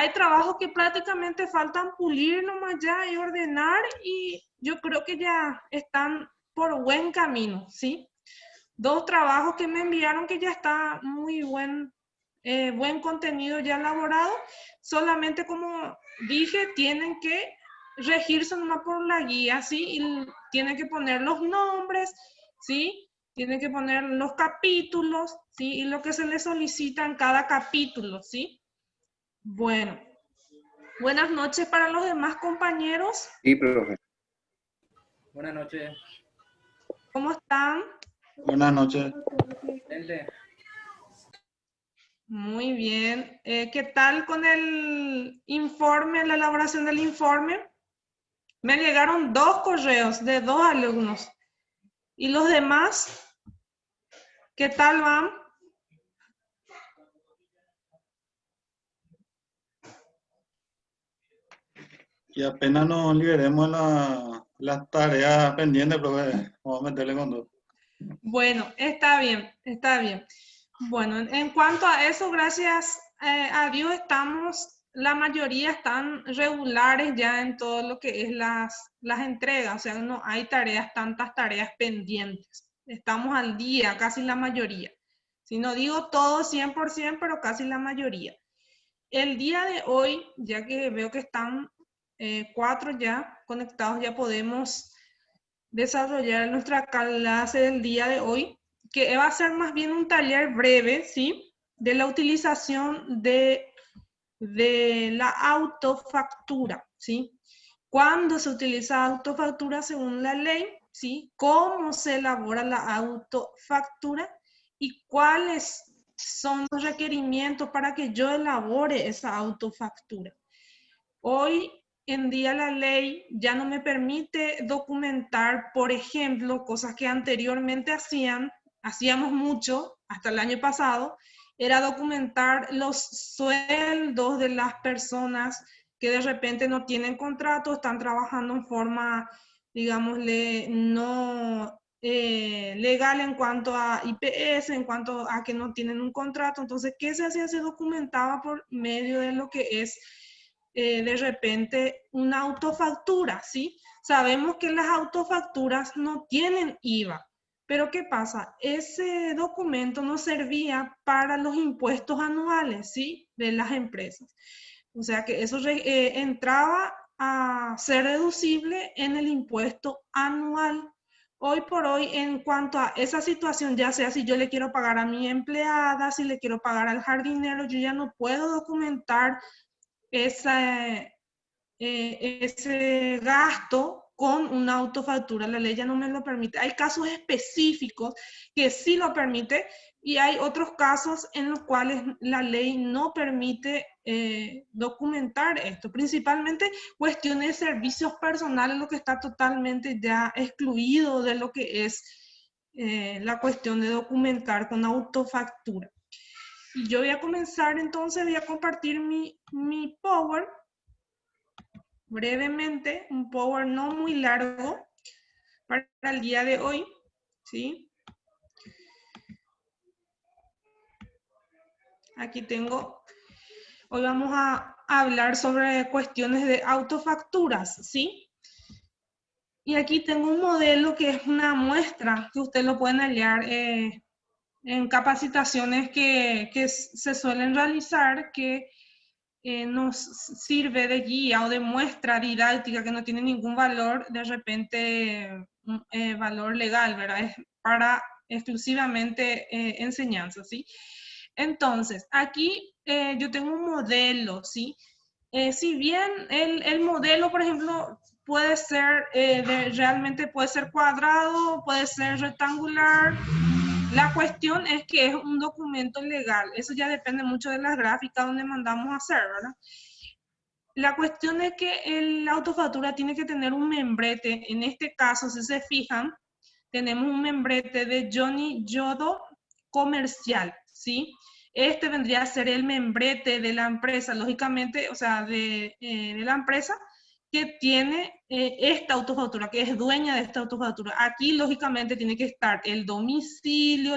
hay trabajos que prácticamente faltan pulir nomás ya y ordenar y yo creo que ya están por buen camino, ¿sí? Dos trabajos que me enviaron que ya está muy buen contenido ya elaborado, solamente como dije, tienen que regirse nomás por la guía, ¿sí? Y tienen que poner los nombres, ¿sí? Tienen que poner los capítulos, ¿sí? Y lo que se les solicita en cada capítulo, ¿sí? Bueno, buenas noches para los demás compañeros. Sí, profe. Buenas noches. ¿Cómo están? Buenas noches. Excelente. Muy bien. ¿Qué tal con el informe, la elaboración del informe? Me llegaron 2 correos de 2 alumnos. ¿Y los demás? ¿Qué tal van? Y apenas nos liberemos las tareas pendientes, profe, vamos a meterle con todo. Bueno, está bien, está bien. Bueno, en cuanto a eso, gracias a Dios la mayoría están regulares ya en todo lo que es las entregas, o sea, no hay tantas tareas pendientes. Estamos al día, casi la mayoría. Si no digo todo 100%, pero casi la mayoría. El día de hoy, ya que veo que están 4 ya conectados, ya podemos desarrollar nuestra clase del día de hoy, que va a ser más bien un taller breve, ¿sí? De la utilización de la autofactura, ¿sí? ¿Cuándo se utiliza autofactura según la ley? ¿Sí? ¿Cómo se elabora la autofactura? ¿Y cuáles son los requerimientos para que yo elabore esa autofactura? Hoy en día la ley ya no me permite documentar, por ejemplo, cosas que anteriormente hacíamos mucho, hasta el año pasado, era documentar los sueldos de las personas que de repente no tienen contrato, están trabajando en forma, digámosle, no legal en cuanto a IPS, en cuanto a que no tienen un contrato. Entonces, ¿qué se hacía? Se documentaba por medio de lo que es de repente una autofactura, ¿sí? Sabemos que las autofacturas no tienen IVA, pero ¿qué pasa? Ese documento no servía para los impuestos anuales, ¿sí? De las empresas. O sea que eso entraba a ser deducible en el impuesto anual. Hoy por hoy, en cuanto a esa situación, ya sea si yo le quiero pagar a mi empleada, si le quiero pagar al jardinero, yo ya no puedo documentar ese gasto con una autofactura. La ley ya no me lo permite. Hay casos específicos que sí lo permite y hay otros casos en los cuales la ley no permite documentar esto. Principalmente cuestiones de servicios personales, lo que está totalmente ya excluido de lo que es la cuestión de documentar con autofactura. Y yo voy a comenzar, entonces voy a compartir mi Power brevemente, un Power no muy largo para el día de hoy, ¿sí? Aquí tengo, hoy vamos a hablar sobre cuestiones de autofacturas, ¿sí? Y aquí tengo un modelo que es una muestra que ustedes lo pueden hallar en capacitaciones que se suelen realizar, que nos sirve de guía o de muestra didáctica que no tiene ningún valor, de repente valor legal, ¿verdad? Es para exclusivamente enseñanza, ¿sí? Entonces, aquí yo tengo un modelo, ¿sí? Si bien el modelo, por ejemplo, puede ser, realmente puede ser cuadrado, puede ser rectangular, la cuestión es que es un documento legal. Eso ya depende mucho de las gráficas donde mandamos a hacer, ¿verdad? La cuestión es que la autofactura tiene que tener un membrete. En este caso, si se fijan, tenemos un membrete de Johnny Yodo comercial, ¿sí? Este vendría a ser el membrete de la empresa, lógicamente, o sea, de la empresa que tiene esta autofactura, que es dueña de esta autofactura. Aquí, lógicamente, tiene que estar el domicilio,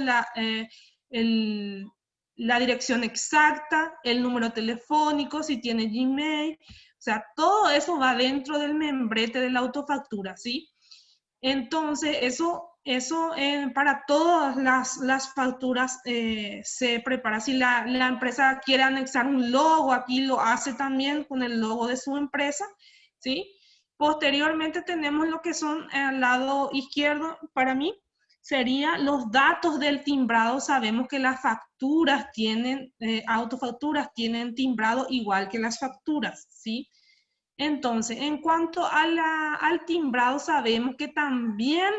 la dirección exacta, el número telefónico, si tiene Gmail, o sea, todo eso va dentro del membrete de la autofactura, ¿sí? Entonces, eso para todas las facturas se prepara. Si la empresa quiere anexar un logo, aquí lo hace también con el logo de su empresa, ¿sí? Posteriormente tenemos lo que son al lado izquierdo, para mí, serían los datos del timbrado. Sabemos que las facturas tienen, autofacturas tienen timbrado igual que las facturas, ¿sí? Entonces, en cuanto al timbrado, sabemos que también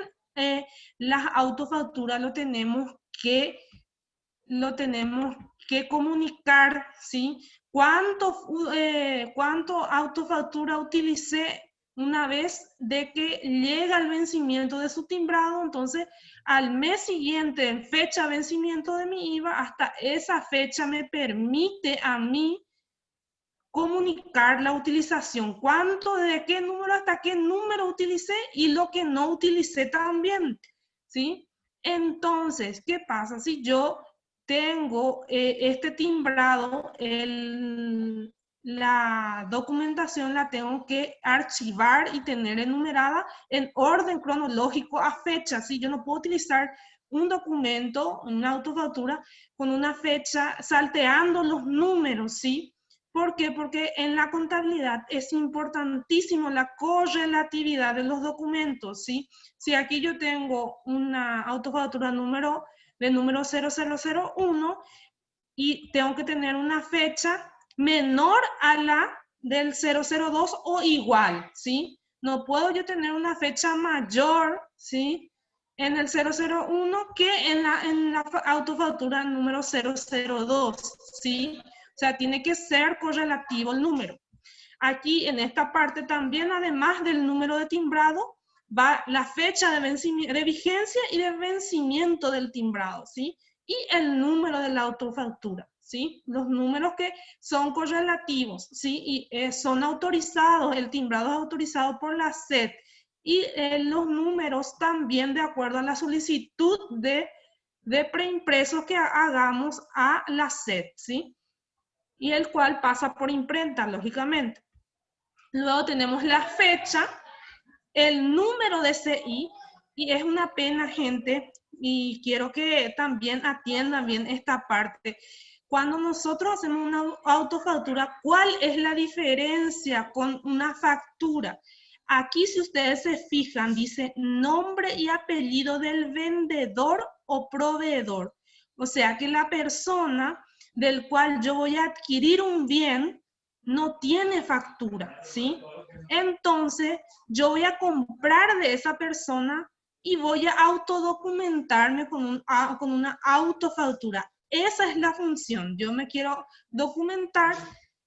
las autofacturas lo tenemos que comunicar, ¿sí? ¿Cuánto autofactura utilicé una vez de que llega el vencimiento de su timbrado? Entonces, al mes siguiente, en fecha de vencimiento de mi IVA, hasta esa fecha me permite a mí comunicar la utilización, cuánto, de qué número hasta qué número utilicé y lo que no utilicé también, ¿sí? Entonces, ¿qué pasa si yo tengo este timbrado, la documentación la tengo que archivar y tener enumerada en orden cronológico a fecha, ¿sí? Yo no puedo utilizar un documento, una autofactura, con una fecha salteando los números, ¿sí? ¿Por qué? Porque en la contabilidad es importantísimo la correlatividad de los documentos, ¿sí? Si aquí yo tengo una autofactura de número 0001 y tengo que tener una fecha menor a la del 002 o igual, ¿sí? No puedo yo tener una fecha mayor, ¿sí? En el 001 que en la autofactura número 002, ¿sí? O sea, tiene que ser correlativo el número. Aquí en esta parte también, además del número de timbrado, va la fecha de vigencia y de vencimiento del timbrado, ¿sí? Y el número de la autofactura, ¿sí? Los números que son correlativos, ¿sí? Y son autorizados, el timbrado es autorizado por la SED. Y los números también de acuerdo a la solicitud de preimpresos que hagamos a la SED, ¿sí? Y el cual pasa por imprenta, lógicamente. Luego tenemos la fecha, el número de CI, y es una pena, gente, y quiero que también atiendan bien esta parte. Cuando nosotros hacemos una autofactura, ¿cuál es la diferencia con una factura? Aquí, si ustedes se fijan, dice nombre y apellido del vendedor o proveedor. O sea que la persona del cual yo voy a adquirir un bien no tiene factura, ¿sí? Entonces, yo voy a comprar de esa persona y voy a autodocumentarme con una autofactura. Esa es la función. Yo me quiero documentar,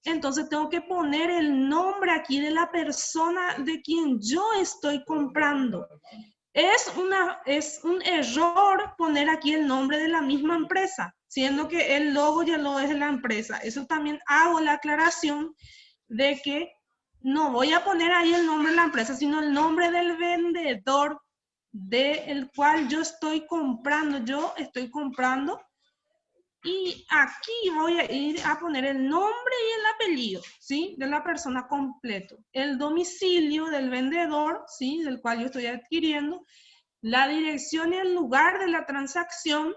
entonces tengo que poner el nombre aquí de la persona de quien yo estoy comprando. Es un error poner aquí el nombre de la misma empresa, siendo que el logo ya lo es de la empresa. Eso también hago la aclaración de que no voy a poner ahí el nombre de la empresa, sino el nombre del vendedor del cual yo estoy comprando. Yo estoy comprando y aquí voy a ir a poner el nombre y el apellido, ¿sí? De la persona completo. El domicilio del vendedor, ¿sí? Del cual yo estoy adquiriendo. La dirección y el lugar de la transacción.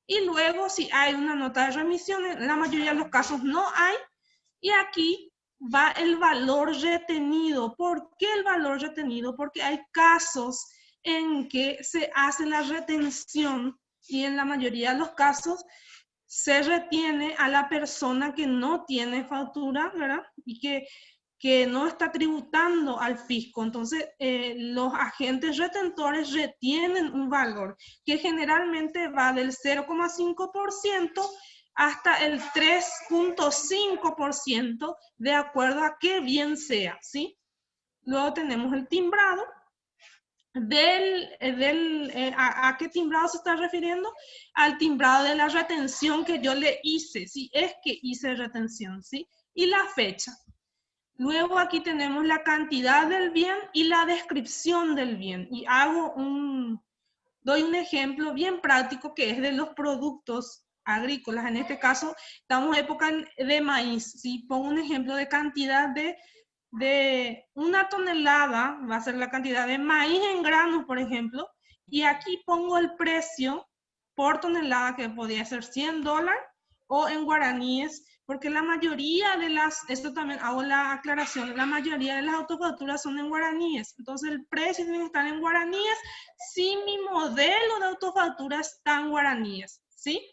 Y luego, si hay una nota de remisión, en la mayoría de los casos no hay. Y aquí va el valor retenido. ¿Por qué el valor retenido? Porque hay casos en que se hace la retención y en la mayoría de los casos se retiene a la persona que no tiene factura, ¿verdad? Y que no está tributando al fisco. Entonces, los agentes retentores retienen un valor que generalmente va del 0,5% hasta el 3,5% de acuerdo a qué bien sea, ¿sí? Luego tenemos el timbrado. ¿A qué timbrado se está refiriendo? Al timbrado de la retención que yo le hice, si es que hice retención, ¿sí? Y la fecha. Luego aquí tenemos la cantidad del bien y la descripción del bien. Y doy un ejemplo bien práctico que es de los productos agrícolas. En este caso, estamos en época de maíz. Si pongo un ejemplo de cantidad de 1 tonelada, va a ser la cantidad de maíz en granos, por ejemplo, y aquí pongo el precio por tonelada, que podría ser $100, o en guaraníes, porque la mayoría de esto también hago la aclaración, la mayoría de las autofacturas son en guaraníes, entonces el precio tiene que estar en guaraníes si mi modelo de autofactura está en guaraníes, ¿sí?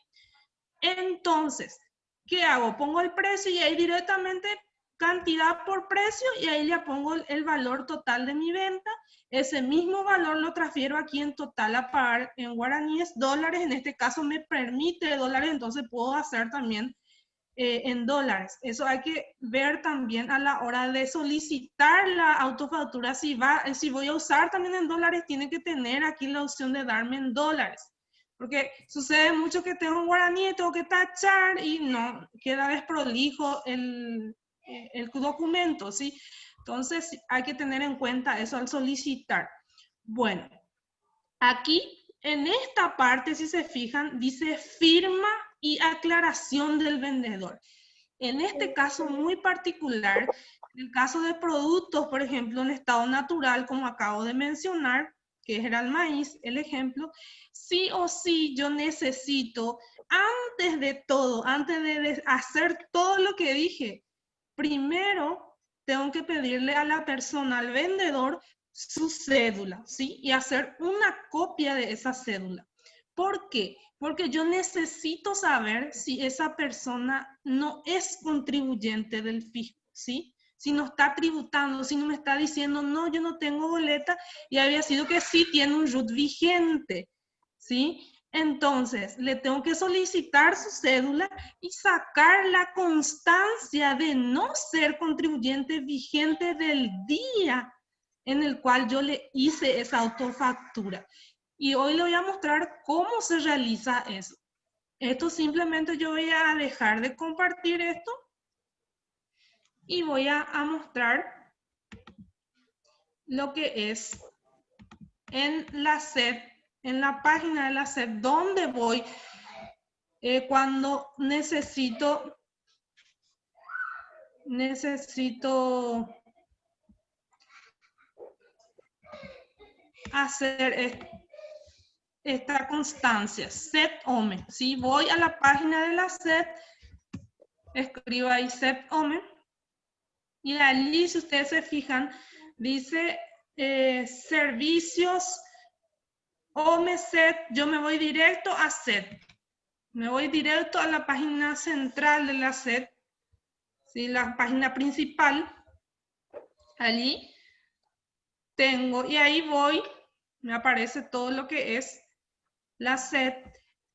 Entonces, ¿qué hago? Pongo el precio y ahí directamente cantidad por precio y ahí ya pongo el valor total de mi venta. Ese mismo valor lo transfiero aquí en total a pagar en guaraníes, dólares. En este caso me permite dólares, entonces puedo hacer también en dólares. Eso hay que ver también a la hora de solicitar la autofactura. Si voy a usar también en dólares, tiene que tener aquí la opción de darme en dólares. Porque sucede mucho que tengo un guaraní y tengo que tachar y no, queda desprolijo el documento, ¿sí? Entonces hay que tener en cuenta eso al solicitar. Bueno, aquí en esta parte, si se fijan, dice firma y aclaración del vendedor. En este caso muy particular, en el caso de productos, por ejemplo, en estado natural, como acabo de mencionar, que era el maíz, el ejemplo, sí o sí yo necesito, antes de todo, antes de hacer todo lo que dije, primero tengo que pedirle a la persona, al vendedor, su cédula, ¿sí? Y hacer una copia de esa cédula. ¿Por qué? Porque yo necesito saber si esa persona no es contribuyente del fisco, ¿sí? Si no está tributando, si no me está diciendo, no, yo no tengo boleta, y había sido que sí tiene un RUT vigente, ¿sí? Entonces, le tengo que solicitar su cédula y sacar la constancia de no ser contribuyente vigente del día en el cual yo le hice esa autofactura. Y hoy le voy a mostrar cómo se realiza eso. Esto simplemente yo voy a dejar de compartir esto y voy a mostrar lo que es en la SED, en la página de la SED, donde voy cuando necesito hacer esta constancia, SED-OME. ¿Sí? Voy a la página de la SED, escribo ahí SED-OME, y allí, si ustedes se fijan, dice servicios OME SED. Yo me voy directo a SED. Me voy directo a la página central de la SED, ¿sí? La página principal. Allí tengo, y ahí voy, me aparece todo lo que es la SED,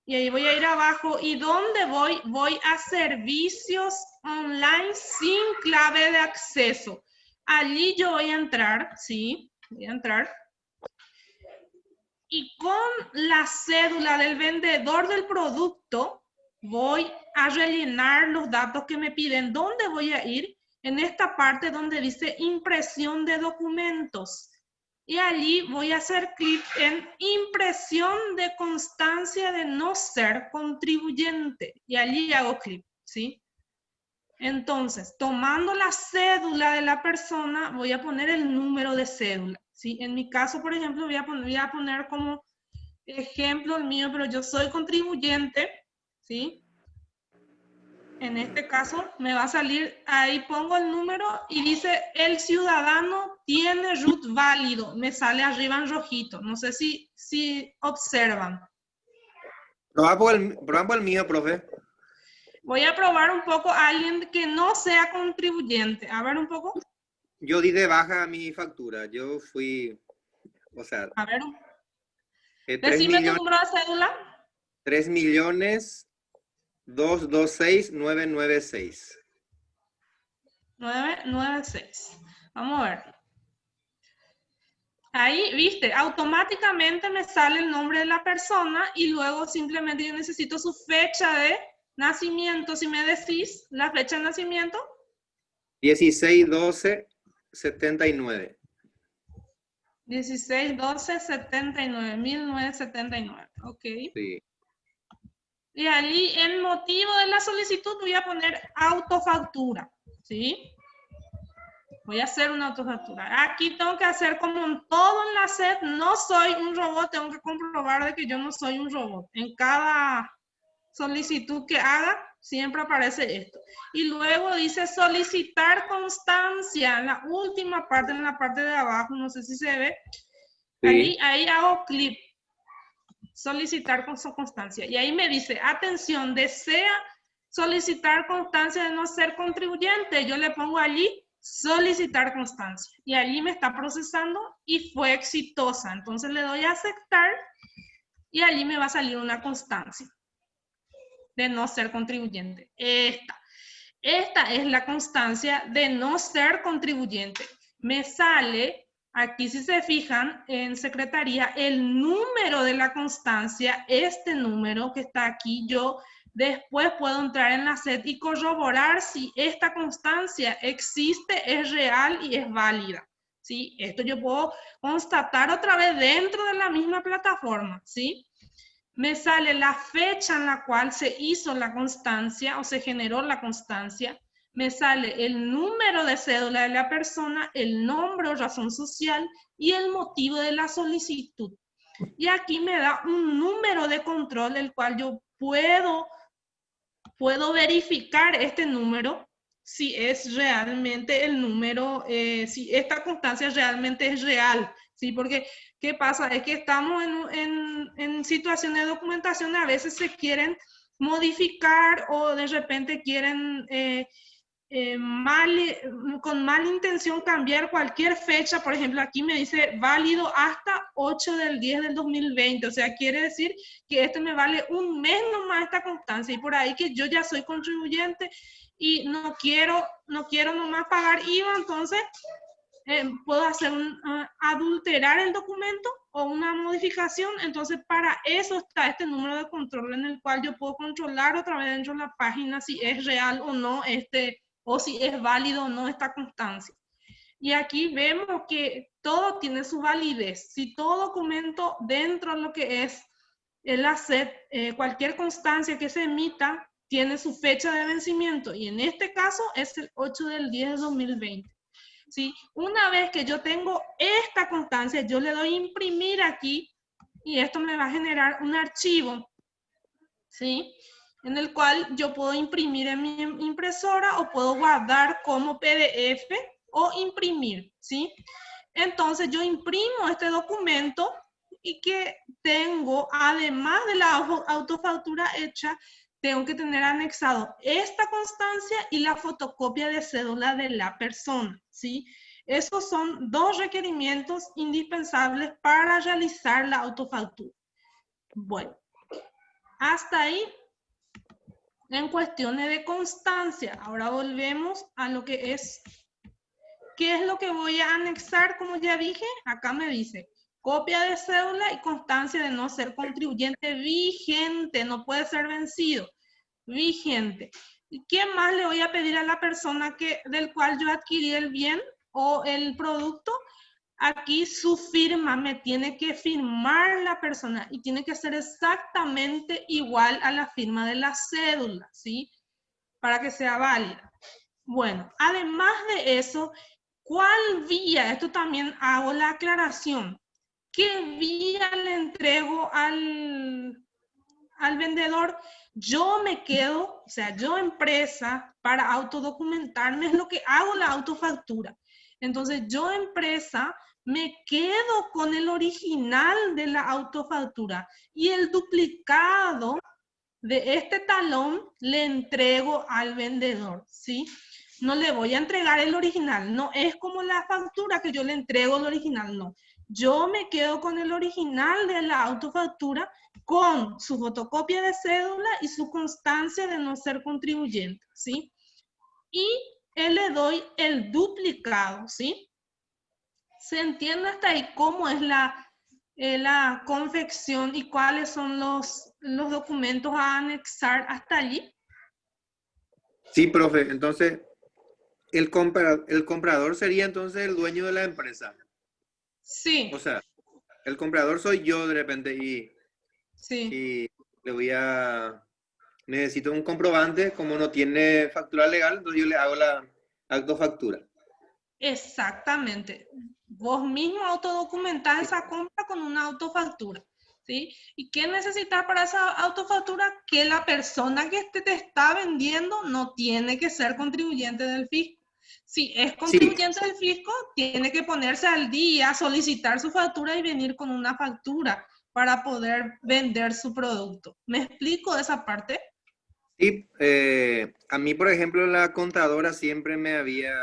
y ahí voy a ir abajo, y ¿dónde voy? Voy a servicios online sin clave de acceso. Allí yo voy a entrar, ¿sí? Voy a entrar. Y con la cédula del vendedor del producto, voy a rellenar los datos que me piden. ¿Dónde voy a ir? En esta parte donde dice impresión de documentos. Y allí voy a hacer clic en impresión de constancia de no ser contribuyente. Y allí hago clic, ¿sí? Entonces, tomando la cédula de la persona, voy a poner el número de cédula, ¿sí? En mi caso, por ejemplo, voy a poner como ejemplo el mío, pero yo soy contribuyente, ¿sí? En este caso me va a salir, ahí pongo el número y dice el ciudadano tiene RUT válido, me sale arriba en rojito, no sé si observan. Probamos el mío, profe. Voy a probar un poco a alguien que no sea contribuyente, a ver un poco. Yo di de baja mi factura, yo fui, o sea, A ver, 3 decime tu millones, número de cédula. 3.226.996. 996. Vamos a ver. Ahí, viste, automáticamente me sale el nombre de la persona y luego simplemente yo necesito su fecha de nacimiento. Si me decís la fecha de nacimiento. 16/12/79. 16/12/79, 1979. Ok. Sí. Y allí en motivo de la solicitud voy a poner autofactura, ¿sí? Voy a hacer una autofactura. Aquí tengo que hacer como en todo en la SED, no soy un robot, tengo que comprobar de que yo no soy un robot. En cada solicitud que haga, siempre aparece esto. Y luego dice solicitar constancia, en la última parte, en la parte de abajo, no sé si se ve. Sí. Ahí hago clic. Solicitar con su constancia. Y ahí me dice, atención, desea solicitar constancia de no ser contribuyente. Yo le pongo allí solicitar constancia. Y allí me está procesando y fue exitosa. Entonces le doy a aceptar y allí me va a salir una constancia de no ser contribuyente. Esta es la constancia de no ser contribuyente. Me sale, aquí si se fijan, en secretaría, el número de la constancia, este número que está aquí, yo después puedo entrar en la SED y corroborar si esta constancia existe, es real y es válida. ¿Sí? Esto yo puedo constatar otra vez dentro de la misma plataforma, ¿sí? Me sale la fecha en la cual se hizo la constancia o se generó la constancia, me sale el número de cédula de la persona, el nombre o razón social y el motivo de la solicitud. Y aquí me da un número de control, el cual yo puedo verificar este número, si es realmente el número, si esta constancia realmente es real, ¿sí? Porque, ¿qué pasa? Es que estamos en situaciones de documentación, a veces se quieren modificar o de repente quieren con mala intención cambiar cualquier fecha. Por ejemplo, aquí me dice válido hasta 8/10/2020, o sea, quiere decir que este me vale un mes nomás esta constancia, y por ahí que yo ya soy contribuyente y no quiero nomás pagar IVA, entonces puedo hacer adulterar el documento o una modificación. Entonces para eso está este número de control, en el cual yo puedo controlar otra vez dentro de la página si es real o no o si es válido o no esta constancia. Y aquí vemos que todo tiene su validez. Si todo documento dentro de lo que es el ACET, cualquier constancia que se emita, tiene su fecha de vencimiento, y en este caso es el 8/10/2020. ¿Sí? Una vez que yo tengo esta constancia, yo le doy imprimir aquí y esto me va a generar un archivo, ¿sí? En el cual yo puedo imprimir en mi impresora o puedo guardar como PDF o imprimir, ¿sí? Entonces yo imprimo este documento y que tengo, además de la autofactura hecha, tengo que tener anexado esta constancia y la fotocopia de cédula de la persona, ¿sí? Esos son dos requerimientos indispensables para realizar la autofactura. Bueno, hasta ahí en cuestiones de constancia. Ahora volvemos a lo que es, ¿qué es lo que voy a anexar? Como ya dije, acá me dice copia de cédula y constancia de no ser contribuyente vigente, no puede ser vencido, vigente. ¿Y qué más le voy a pedir a la persona del cual yo adquirí el bien o el producto? Aquí su firma, me tiene que firmar la persona y tiene que ser exactamente igual a la firma de la cédula, ¿sí? Para que sea válida. Bueno, además de eso, ¿cuál vía? Esto también hago la aclaración. ¿Qué vía le entrego al vendedor? Yo me quedo, o sea, yo empresa, para autodocumentarme es lo que hago la autofactura. Entonces yo empresa me quedo con el original de la autofactura y el duplicado de este talón le entrego al vendedor, ¿sí? No le voy a entregar el original, no es como la factura que yo le entrego el original, no. Yo me quedo con el original de la autofactura con su fotocopia de cédula y su constancia de no ser contribuyente, ¿sí? Y le doy el duplicado, ¿sí? ¿Se entiende hasta ahí cómo es la confección y cuáles son los documentos a anexar hasta allí? Sí, profe. Entonces, el comprador sería entonces el dueño de la empresa. Sí, O sea, el comprador soy yo de repente sí. y le voy a necesito un comprobante, como no tiene factura legal, entonces yo le hago la autofactura. Exactamente. Vos mismo autodocumentás esa compra con una autofactura, ¿sí? ¿Y qué necesitas para esa autofactura? Que la persona que te está vendiendo no tiene que ser contribuyente del fisco. Si es Sí, contribuyente del fisco, tiene que ponerse al día, solicitar su factura y venir con una factura para poder vender su producto. ¿Me explico esa parte? sí, a mí, por ejemplo, la contadora siempre me había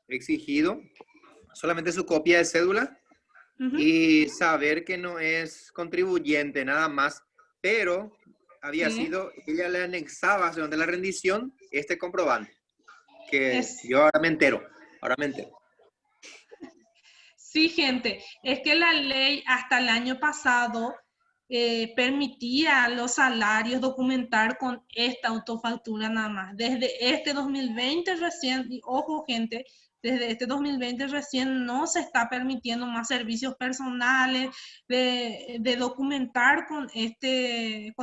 exigido solamente su copia de cédula Ujú. y saber que no es contribuyente, nada más, pero había Sí, sido, ella le anexaba durante la rendición este comprobante, que es yo ahora me entero. Sí, gente, es que la ley hasta el año pasado permitía a los salarios documentar con esta autofactura nada más. Desde este 2020 recién, y ojo gente, desde este 2020 recién no se está permitiendo más servicios personales de documentar con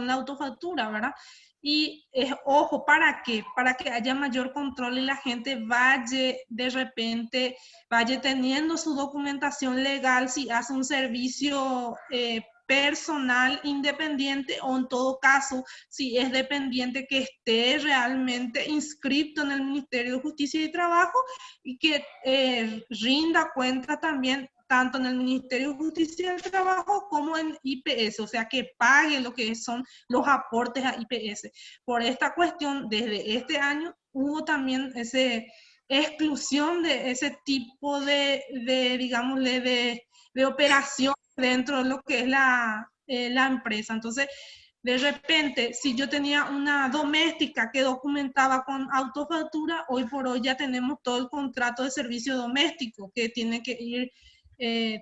la autofactura, ¿verdad? Y ojo, ¿para qué? Para que haya mayor control y la gente vaya de repente vaya teniendo su documentación legal si hace un servicio personal independiente o en todo caso si es dependiente que esté realmente inscrito en el Ministerio de Justicia y Trabajo y que rinda cuenta también tanto en el Ministerio de Justicia y Trabajo como en IPS, o sea que pague lo que son los aportes a IPS. Por esta cuestión, desde este año hubo también ese exclusión de ese tipo digámosle, de operación dentro de lo que es la empresa. Entonces, de repente, si yo tenía una doméstica que documentaba con autofactura, hoy por hoy ya tenemos todo el contrato de servicio doméstico que tiene que ir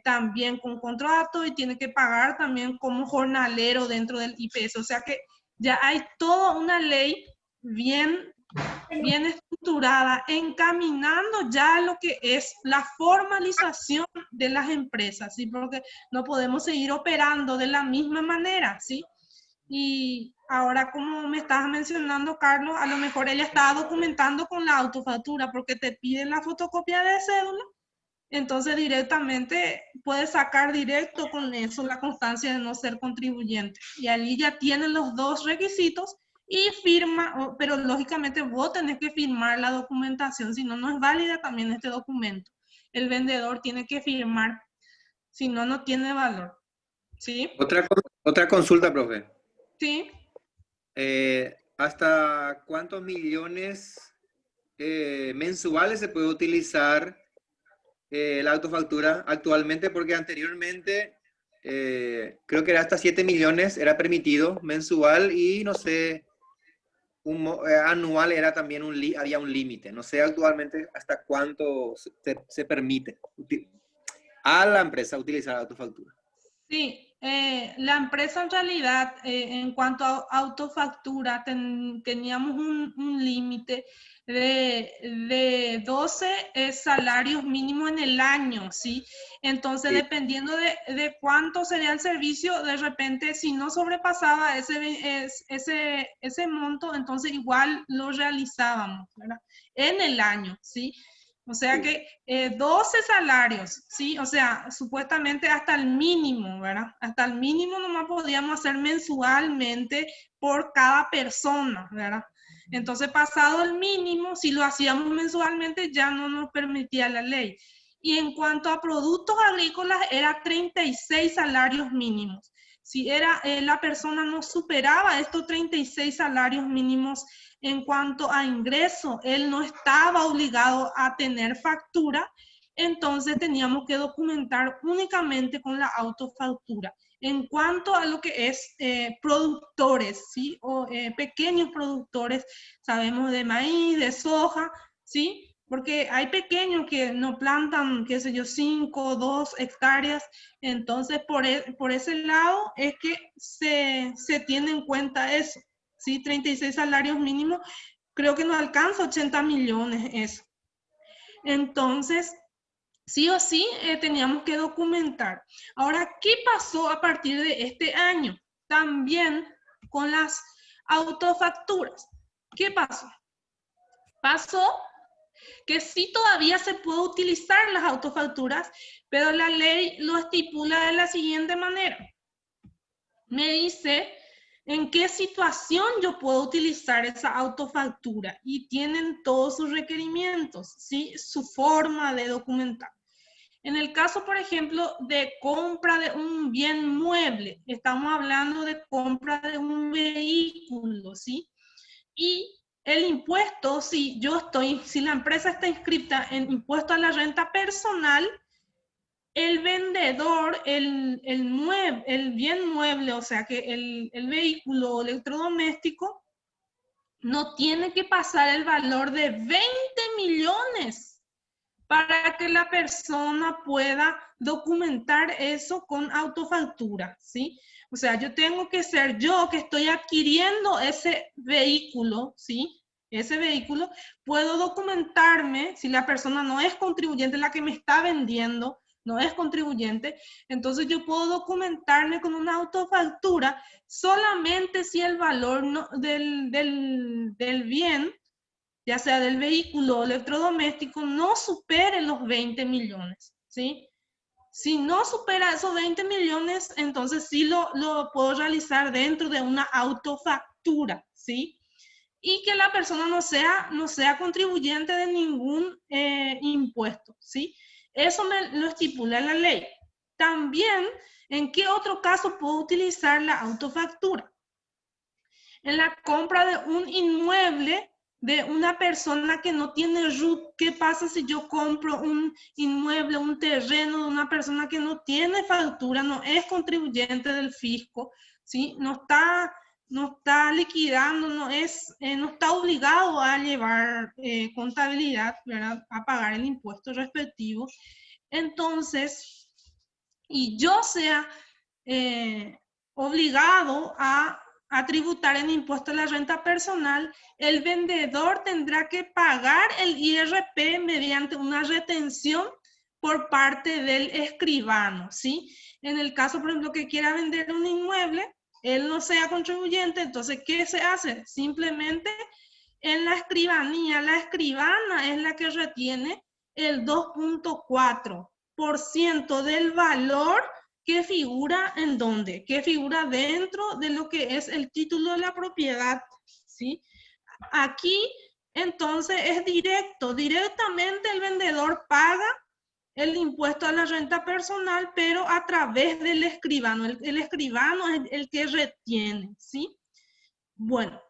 también con contrato y tiene que pagar también como jornalero dentro del IPS. O sea que ya hay toda una ley bien estructurada, encaminando ya lo que es la formalización de las empresas, ¿sí? Porque no podemos seguir operando de la misma manera, ¿sí? Y ahora, como me estabas mencionando, Carlos, a lo mejor ella estaba documentando con la autofactura porque te piden la fotocopia de cédula, entonces directamente puedes sacar directo con eso la constancia de no ser contribuyente. Y allí ya tienen los dos requisitos y firma, pero lógicamente vos tenés que firmar la documentación, si no, no es válida también este documento. El vendedor tiene que firmar, si no, no tiene valor. ¿Sí? Otra consulta, profe. Sí. ¿Hasta cuántos millones mensuales se puede utilizar la autofactura actualmente? Porque anteriormente creo que era hasta 7 millones, era permitido mensual y no sé, anual era también había un límite. No sé actualmente hasta cuánto se permite a la empresa utilizar la autofactura. Sí, la empresa en realidad, en cuanto a autofactura, teníamos un límite de 12 salarios mínimos en el año, ¿sí? Entonces, Sí. dependiendo de cuánto sería el servicio, de repente, si no sobrepasaba ese monto, entonces igual lo realizábamos, ¿verdad? En el año, ¿sí? O sea Sí. que 12 salarios, ¿sí? O sea, supuestamente hasta el mínimo, ¿verdad? Hasta el mínimo nomás podíamos hacer mensualmente por cada persona, ¿verdad? Entonces, pasado el mínimo, si lo hacíamos mensualmente, ya no nos permitía la ley. Y en cuanto a productos agrícolas, era 36 salarios mínimos. Si era, la persona no superaba estos 36 salarios mínimos, en cuanto a ingreso, él no estaba obligado a tener factura, entonces teníamos que documentar únicamente con la autofactura. En cuanto a lo que es productores, ¿sí? O pequeños productores, sabemos de maíz, de soja, ¿sí? Porque hay pequeños que no plantan, qué sé yo, 5, 2 hectáreas, entonces por ese lado es que se tiene en cuenta eso. Sí, 36 salarios mínimos, creo que no alcanza 80 millones eso. Entonces, sí o sí teníamos que documentar. Ahora, ¿qué pasó a partir de este año? También con las autofacturas. ¿Qué pasó? Pasó que sí todavía se puede utilizar las autofacturas, pero la ley lo estipula de la siguiente manera. Me dice en qué situación yo puedo utilizar esa autofactura y tienen todos sus requerimientos, ¿sí? Su forma de documentar. En el caso, por ejemplo, de compra de un bien mueble, estamos hablando de compra de un vehículo, ¿sí? Y el impuesto, si la empresa está inscrita en impuesto a la renta personal, el vendedor, el bien mueble, o sea que el vehículo electrodoméstico, no tiene que pasar el valor de 20 millones para que la persona pueda documentar eso con autofactura, ¿sí? O sea, yo tengo que ser yo que estoy adquiriendo ese vehículo, ¿sí? Ese vehículo, puedo documentarme, si la persona no es contribuyente, la que me está vendiendo, no es contribuyente, entonces yo puedo documentarme con una autofactura solamente si el valor del bien, ya sea del vehículo electrodoméstico, no supere los 20 millones, ¿sí? Si no supera esos 20 millones, entonces sí lo puedo realizar dentro de una autofactura, ¿sí? Y que la persona no sea contribuyente de ningún impuesto, ¿sí? Eso lo estipula la ley. También, ¿en qué otro caso puedo utilizar la autofactura? En la compra de un inmueble de una persona que no tiene RUT. ¿Qué pasa si yo compro un inmueble, un terreno de una persona que no tiene factura, no es contribuyente del fisco, ¿sí? No está liquidando, no está obligado a llevar contabilidad, ¿verdad? A pagar el impuesto respectivo. Entonces, y yo sea obligado a tributar en impuesto a la renta personal, el vendedor tendrá que pagar el IRP mediante una retención por parte del escribano, ¿sí? En el caso, por ejemplo, que quiera vender un inmueble, él no sea contribuyente, entonces, ¿qué se hace? Simplemente en la escribanía, la escribana es la que retiene el 2.4% del valor que figura en dónde, que figura dentro de lo que es el título de la propiedad, ¿sí? Aquí, entonces, es directamente el vendedor paga el impuesto a la renta personal, pero a través del escribano. El escribano es el que retiene, ¿sí? Bueno,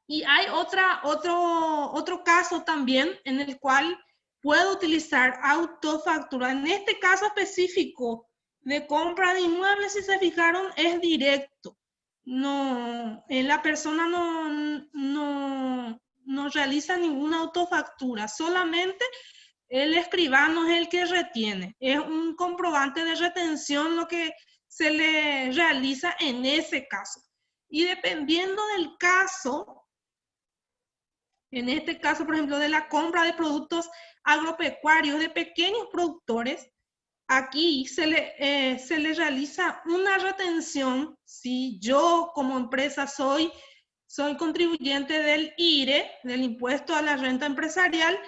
y hay otro caso también en el cual puedo utilizar autofactura. En este caso específico de compra de inmuebles, si se fijaron, es directo. No, la persona no realiza ninguna autofactura, solamente el escribano es el que retiene. Es un comprobante de retención lo que se le realiza en ese caso. Y dependiendo del caso, en este caso, por ejemplo, de la compra de productos agropecuarios de pequeños productores, aquí se le realiza una retención. Si yo como empresa soy contribuyente del IRE, del impuesto a la renta empresarial,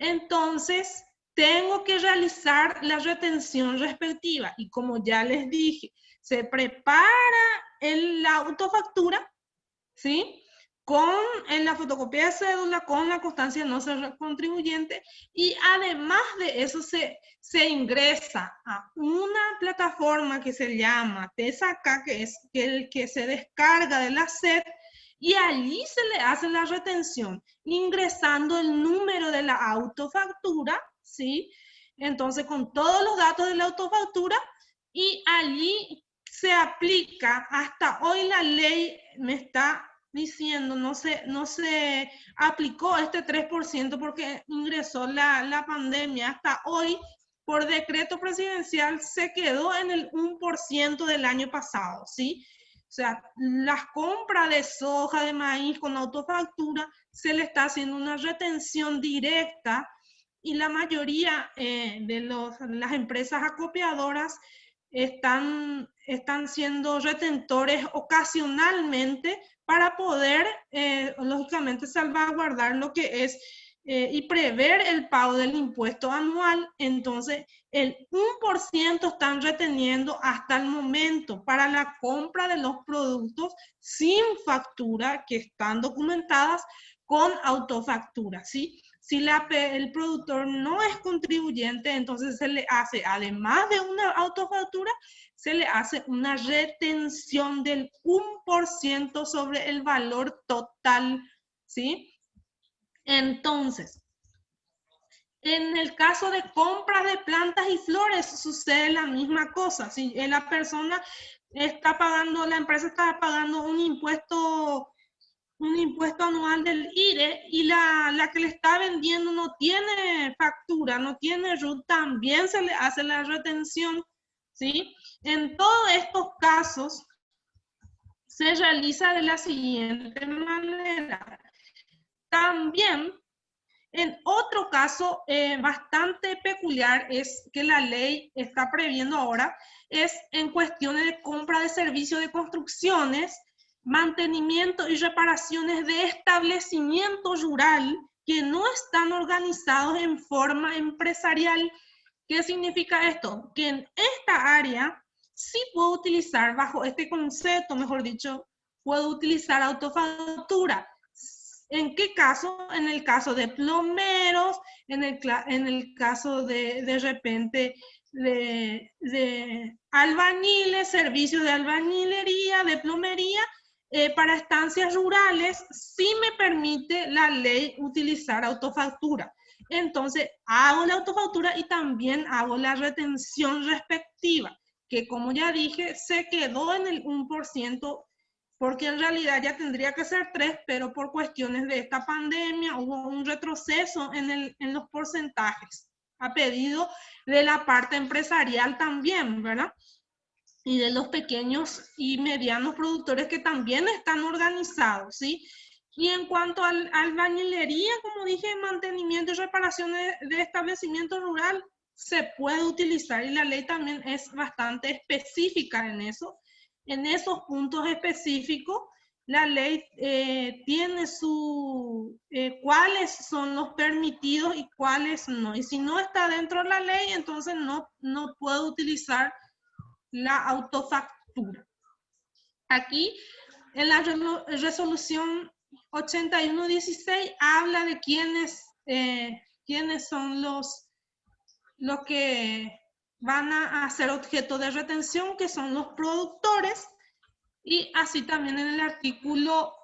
entonces tengo que realizar la retención respectiva. Y como ya les dije, se prepara la autofactura, ¿sí? En la fotocopia de cédula, con la constancia de no ser contribuyente, y además de eso se ingresa a una plataforma que se llama TESACA, que es el que se descarga de la SED, y allí se le hace la retención, ingresando el número de la autofactura, ¿sí? Entonces, con todos los datos de la autofactura, y allí se aplica. Hasta hoy la ley me está diciendo, no se aplicó este 3% porque ingresó la pandemia. Hasta hoy, por decreto presidencial, se quedó en el 1% del año pasado, ¿sí? O sea, las compras de soja, de maíz con autofactura, se le está haciendo una retención directa, y la mayoría de las empresas acopiadoras están siendo retentores ocasionalmente para poder, lógicamente, salvaguardar lo que es y prever el pago del impuesto anual. Entonces, el 1% están reteniendo hasta el momento para la compra de los productos sin factura que están documentadas con autofactura, ¿sí? Si el productor no es contribuyente, entonces se le hace, además de una autofactura, se le hace una retención del 1% sobre el valor total, ¿sí? Entonces, en el caso de compras de plantas y flores sucede la misma cosa. Si la persona está pagando, la empresa está pagando un impuesto anual del IRE y la que le está vendiendo no tiene factura, no tiene RUT, también se le hace la retención, ¿sí? En todos estos casos se realiza de la siguiente manera. También, en otro caso bastante peculiar es que la ley está previendo ahora, es en cuestiones de compra de servicios de construcciones, mantenimiento y reparaciones de establecimiento rural que no están organizados en forma empresarial. ¿Qué significa esto? Que en esta área sí puedo utilizar, bajo este concepto, mejor dicho, puedo utilizar autofactura. ¿En qué caso? En el caso de plomeros, en el caso de repente de albañiles, servicios de albañilería, de plomería, para estancias rurales, sí me permite la ley utilizar autofactura. Entonces, hago la autofactura y también hago la retención respectiva, que como ya dije, se quedó en el 1%, porque en realidad ya tendría que ser 3%, pero por cuestiones de esta pandemia hubo un retroceso en los porcentajes, a pedido de la parte empresarial también, ¿verdad? Y de los pequeños y medianos productores que también están organizados, ¿sí? Y en cuanto a albañilería, como dije, mantenimiento y reparación de establecimiento rural, se puede utilizar y la ley también es bastante específica en eso. En esos puntos específicos, la ley tiene cuáles son los permitidos y cuáles no. Y si no está dentro de la ley, entonces no puedo utilizar la autofactura. Aquí, en la resolución 8116, habla de quiénes son los que van a ser objeto de retención, que son los productores, y así también en el artículo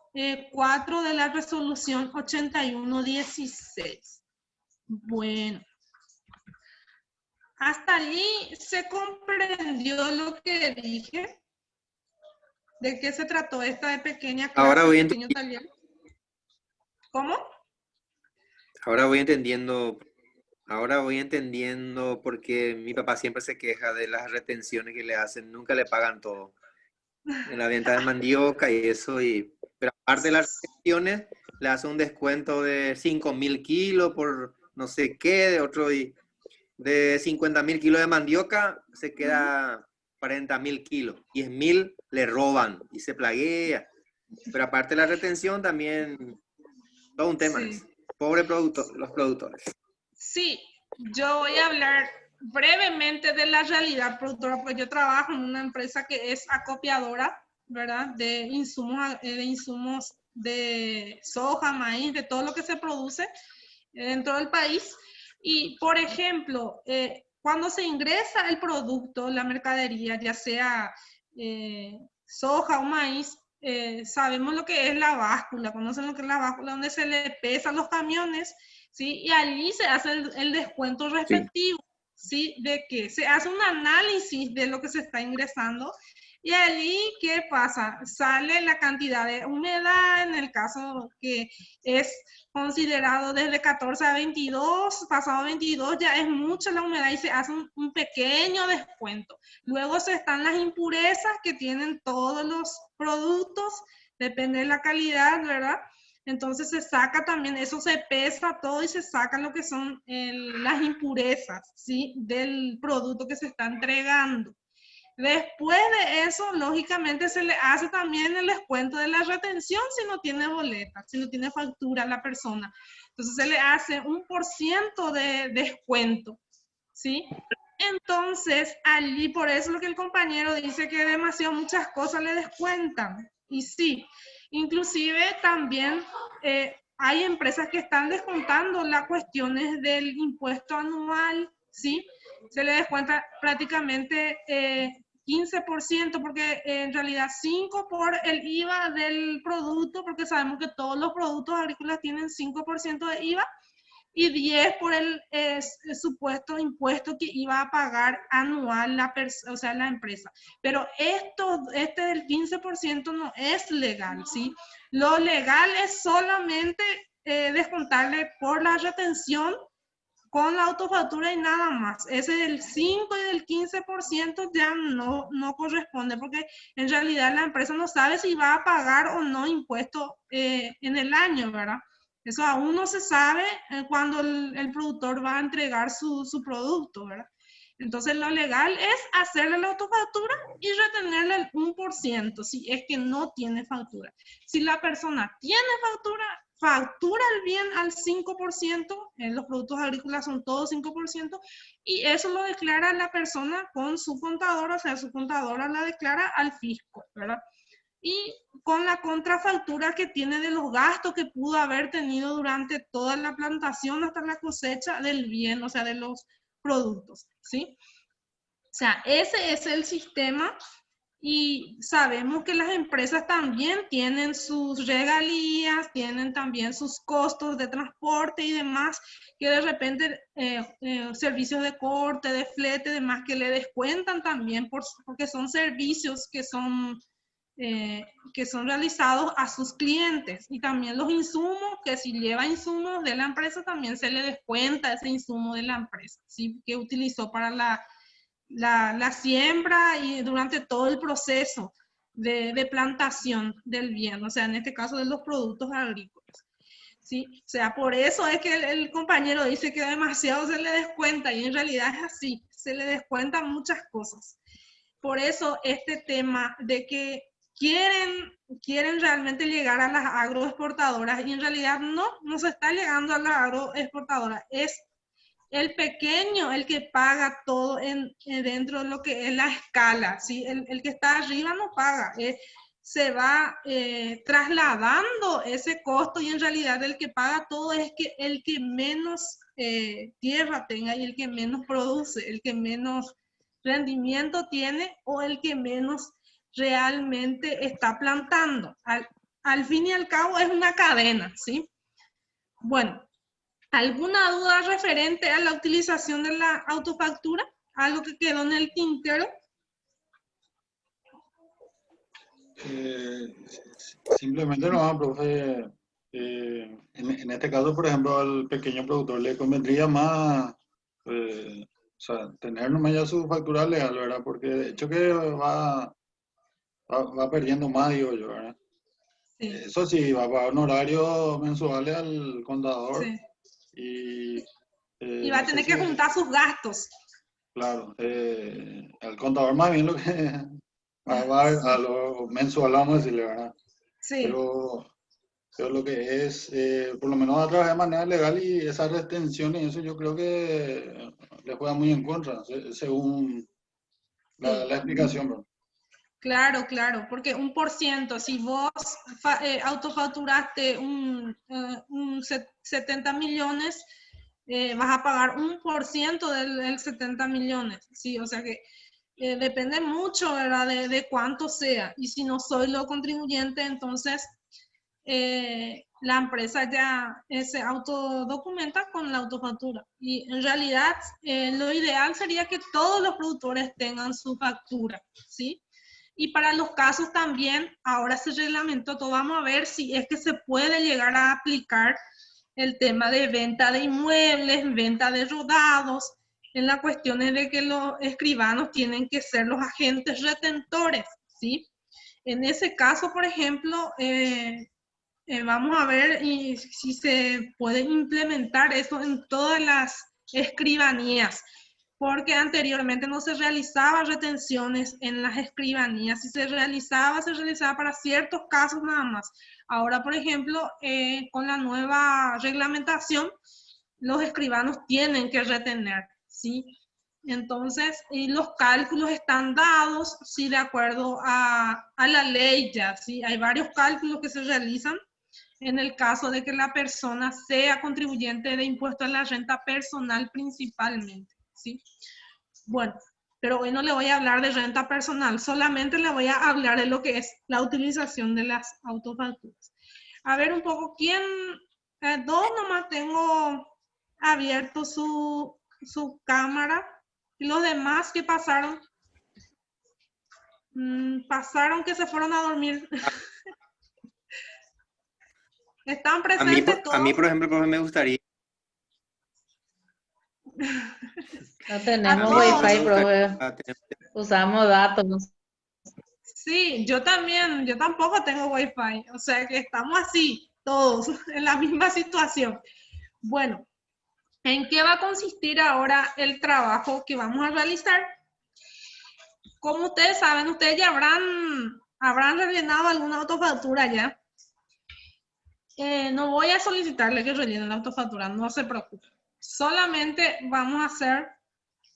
4 de la resolución 8116. Bueno. ¿Hasta allí se comprendió lo que dije? ¿De qué se trató esta pequeña clase? Ahora voy pequeño taller? ¿Cómo? Ahora voy entendiendo porque mi papá siempre se queja de las retenciones que le hacen, nunca le pagan todo. En la venta de mandioca y eso, pero aparte de las retenciones, le hace un descuento de 5.000 kilos por no sé qué, de otro, y de 50.000 kilos de mandioca se queda 40.000 kilos, 10.000 le roban y se plaguea. Pero aparte de la retención también, todo un tema es. Pobre los productores. Sí, yo voy a hablar brevemente de la realidad productora, porque yo trabajo en una empresa que es acopiadora, ¿verdad? De insumos de soja, maíz, de todo lo que se produce dentro del país. Y, por ejemplo, cuando se ingresa el producto, la mercadería, ya sea soja o maíz, sabemos lo que es la báscula, conocen lo que es la báscula, donde se le pesan los camiones, ¿sí? Y allí se hace el descuento respectivo, ¿sí? De que se hace un análisis de lo que se está ingresando. Y allí, ¿qué pasa? Sale la cantidad de humedad, en el caso que es considerado desde 14 a 22, pasado 22 ya es mucha la humedad y se hace un pequeño descuento. Luego están las impurezas que tienen todos los productos, depende de la calidad, ¿verdad? Entonces se saca también, eso se pesa todo y se saca lo que son las impurezas, ¿sí? Del producto que se está entregando. Después de eso, lógicamente, se le hace también el descuento de la retención si no tiene boleta, si no tiene factura la persona. Entonces, se le hace 1% de descuento, ¿sí? Entonces, allí, por eso lo que el compañero dice que demasiado muchas cosas le descuentan. Y sí, inclusive también hay empresas que están descontando las cuestiones del impuesto anual, ¿sí? Se le descuenta prácticamente 15%, porque en realidad 5% por el IVA del producto, porque sabemos que todos los productos agrícolas tienen 5% de IVA, y 10 por el supuesto impuesto que iba a pagar anual o sea, la empresa. Pero este del 15% no es legal, ¿sí? Lo legal es solamente descontarle por la retención con la autofactura y nada más. Ese del 5 y del 15% ya no corresponde, porque en realidad la empresa no sabe si va a pagar o no impuesto en el año, ¿verdad? Eso aún no se sabe cuando el productor va a entregar su producto, ¿verdad? Entonces lo legal es hacerle la autofactura y retenerle el 1% si es que no tiene factura. Si la persona tiene factura el bien al 5%, los productos agrícolas son todos 5%, y eso lo declara la persona con su contadora, o sea, su contadora la declara al fisco, ¿verdad? Y con la contrafactura que tiene de los gastos que pudo haber tenido durante toda la plantación hasta la cosecha del bien, o sea, de los productos, ¿sí? O sea, ese es el sistema, y sabemos que las empresas también tienen sus regalías, tienen también sus costos de transporte y demás, que de repente servicios de corte, de flete, demás, que le descuentan también porque son servicios que son realizados a sus clientes, y también los insumos, que si lleva insumos de la empresa también se le descuenta ese insumo de la empresa, ¿sí? Que utilizó para la siembra y durante todo el proceso de plantación del bien, o sea, en este caso de los productos agrícolas, ¿sí? O sea, por eso es que el compañero dice que demasiado se le descuenta, y en realidad es así, se le descuentan muchas cosas. Por eso este tema de que quieren realmente llegar a las agroexportadoras, y en realidad no se está llegando a las agroexportadoras, es el pequeño el que paga todo dentro de lo que es la escala, ¿sí? El que está arriba no paga, se va trasladando ese costo, y en realidad el que paga todo es el que menos tierra tenga, y el que menos produce, el que menos rendimiento tiene, o el que menos realmente está plantando. Al fin y al cabo es una cadena, ¿sí? Bueno, ¿alguna duda referente a la utilización de la autofactura? ¿Algo que quedó en el tintero? Simplemente no, profe. En este caso, por ejemplo, al pequeño productor le convendría más, o sea, tener nomás ya su factura legal, ¿verdad? Porque de hecho que va perdiendo más, digo yo, ¿verdad? Sí, Eso sí, va a pagar un horario mensual al contador sí. y Y va a no sé tener si, que juntar sus gastos. claro, al contador más bien lo que va a Sí, lo mensual, vamos a decirle, ¿verdad? sí. Pero lo que es, por lo menos a través de manera legal, y esa retención y eso yo creo que le juega muy en contra, según Sí. la explicación, ¿verdad? Claro, claro, porque 1%, si vos autofacturaste un 70 millones, vas a pagar 1% del 70 millones, ¿sí? O sea que depende mucho, ¿verdad? De cuánto sea. Y si no soy lo contribuyente, entonces la empresa ya se autodocumenta con la autofactura. Y en realidad lo ideal sería que todos los productores tengan su factura, ¿sí? Y para los casos también, ahora se reglamentó todo, vamos a ver si es que se puede llegar a aplicar el tema de venta de inmuebles, venta de rodados, en las cuestiones de que los escribanos tienen que ser los agentes retentores, ¿sí? En ese caso, por ejemplo, vamos a ver si se puede implementar eso en todas las escribanías. porque anteriormente no se realizaban retenciones en las escribanías. Si se realizaba para ciertos casos nada más. Ahora, por ejemplo, con la nueva reglamentación, los escribanos tienen que retener, ¿sí? Entonces, y los cálculos están dados, sí, de acuerdo a la ley ya, ¿sí? Hay varios cálculos que se realizan en el caso de que la persona sea contribuyente de impuesto a la renta personal principalmente, ¿sí? Bueno, pero hoy no le voy a hablar de renta personal, solamente le voy a hablar de lo que es la utilización de las autofacturas. A ver un poco, ¿quién? Dos nomás tengo abierto su cámara. ¿Y los demás que pasaron? Pasaron que se fueron a dormir. ¿Están presentes todos? A mí, por ejemplo, profe, me gustaría. No tenemos todos. wifi, profe. Usamos datos. Sí, yo también, yo tampoco tengo wifi. O sea que estamos así, todos, en la misma situación. Bueno, ¿en qué va a consistir ahora el trabajo que vamos a realizar? Como ustedes saben, ustedes ya habrán rellenado alguna autofactura ya. No voy a solicitarle que rellenen la autofactura, no se preocupen. Solamente vamos a hacer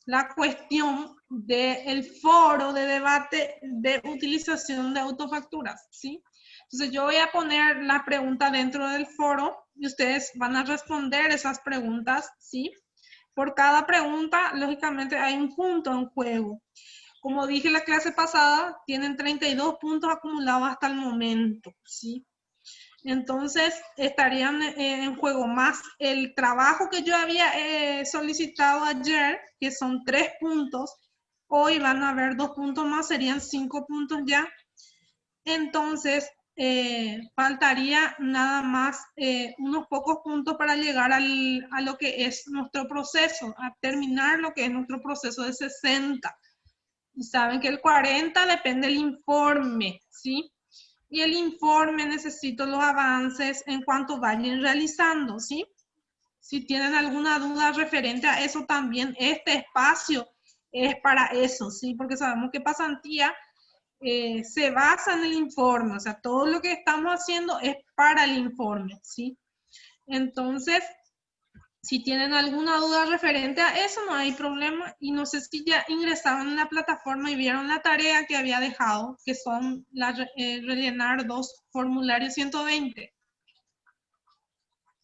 la cuestión del foro de debate de utilización de autofacturas, ¿sí? Entonces yo voy a poner la pregunta dentro del foro y ustedes van a responder esas preguntas, ¿sí? Por cada pregunta, lógicamente, hay un punto en juego. Como dije en la clase pasada, tienen 32 puntos acumulados hasta el momento, ¿sí? Entonces, estarían en juego más el trabajo que yo había solicitado ayer, que son 3 puntos. Hoy van a haber 2 puntos más, serían 5 puntos ya. Entonces, faltaría nada más unos pocos puntos para llegar a lo que es nuestro proceso, a terminar lo que es nuestro proceso de 60. Y saben que el 40 depende del informe, ¿sí? Y el informe necesito los avances en cuanto vayan realizando, ¿sí? Si tienen alguna duda referente a eso también, este espacio es para eso, ¿sí? Porque sabemos que pasantía se basa en el informe, o sea, todo lo que estamos haciendo es para el informe, ¿sí? Entonces, si tienen alguna duda referente a eso, no hay problema. Y no sé si ya ingresaron en la plataforma y vieron la tarea que había dejado, que son rellenar 2 formularios 120.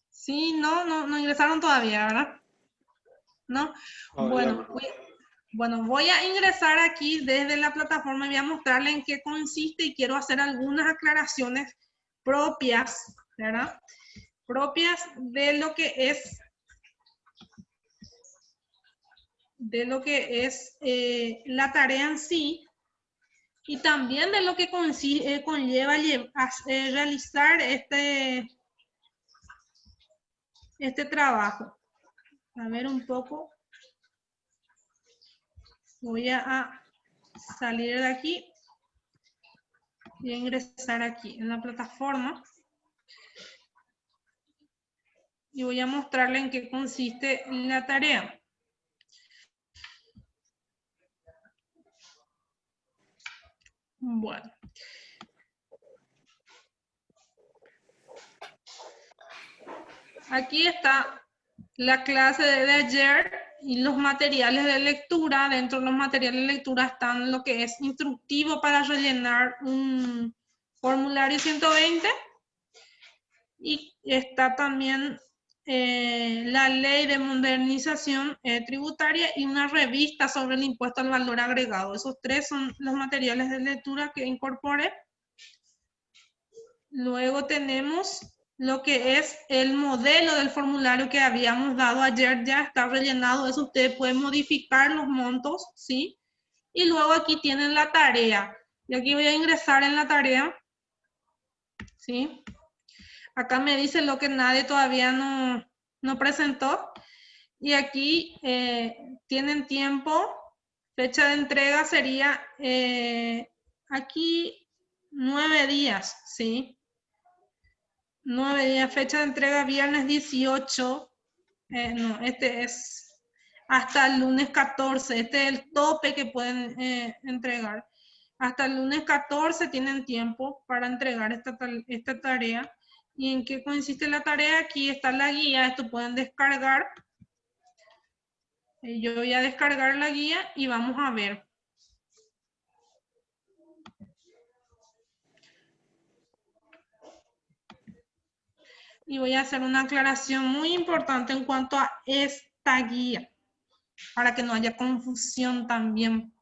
Sí, no ingresaron todavía, ¿verdad? ¿No? Bueno, voy a ingresar aquí desde la plataforma y voy a mostrarle en qué consiste y quiero hacer algunas aclaraciones propias, ¿verdad? Propias de lo que es la tarea en sí y también de lo que conlleva realizar este trabajo. A ver un poco. Voy a salir de aquí y a ingresar aquí en la plataforma. Y voy a mostrarle en qué consiste la tarea. Bueno. Aquí está la clase de ayer y los materiales de lectura. Dentro de los materiales de lectura están lo que es instructivo para rellenar un formulario 120. Y está también la ley de modernización tributaria y una revista sobre el impuesto al valor agregado. Esos 3 son los materiales de lectura que incorporé. Luego tenemos lo que es el modelo del formulario que habíamos dado ayer, ya está rellenado. Eso ustedes pueden modificar los montos, ¿sí? Y luego aquí tienen la tarea. Y aquí voy a ingresar en la tarea, ¿sí? Acá me dice lo que nadie todavía no presentó. Y aquí tienen tiempo. Fecha de entrega sería aquí 9 días, ¿sí? 9 días. Fecha de entrega viernes 18. No, este es hasta el lunes 14. Este es el tope que pueden entregar. Hasta el lunes 14 tienen tiempo para entregar esta tarea. ¿Y en qué consiste la tarea? Aquí está la guía. Esto pueden descargar. Yo voy a descargar la guía y vamos a ver. Y voy a hacer una aclaración muy importante en cuanto a esta guía, para que no haya confusión también.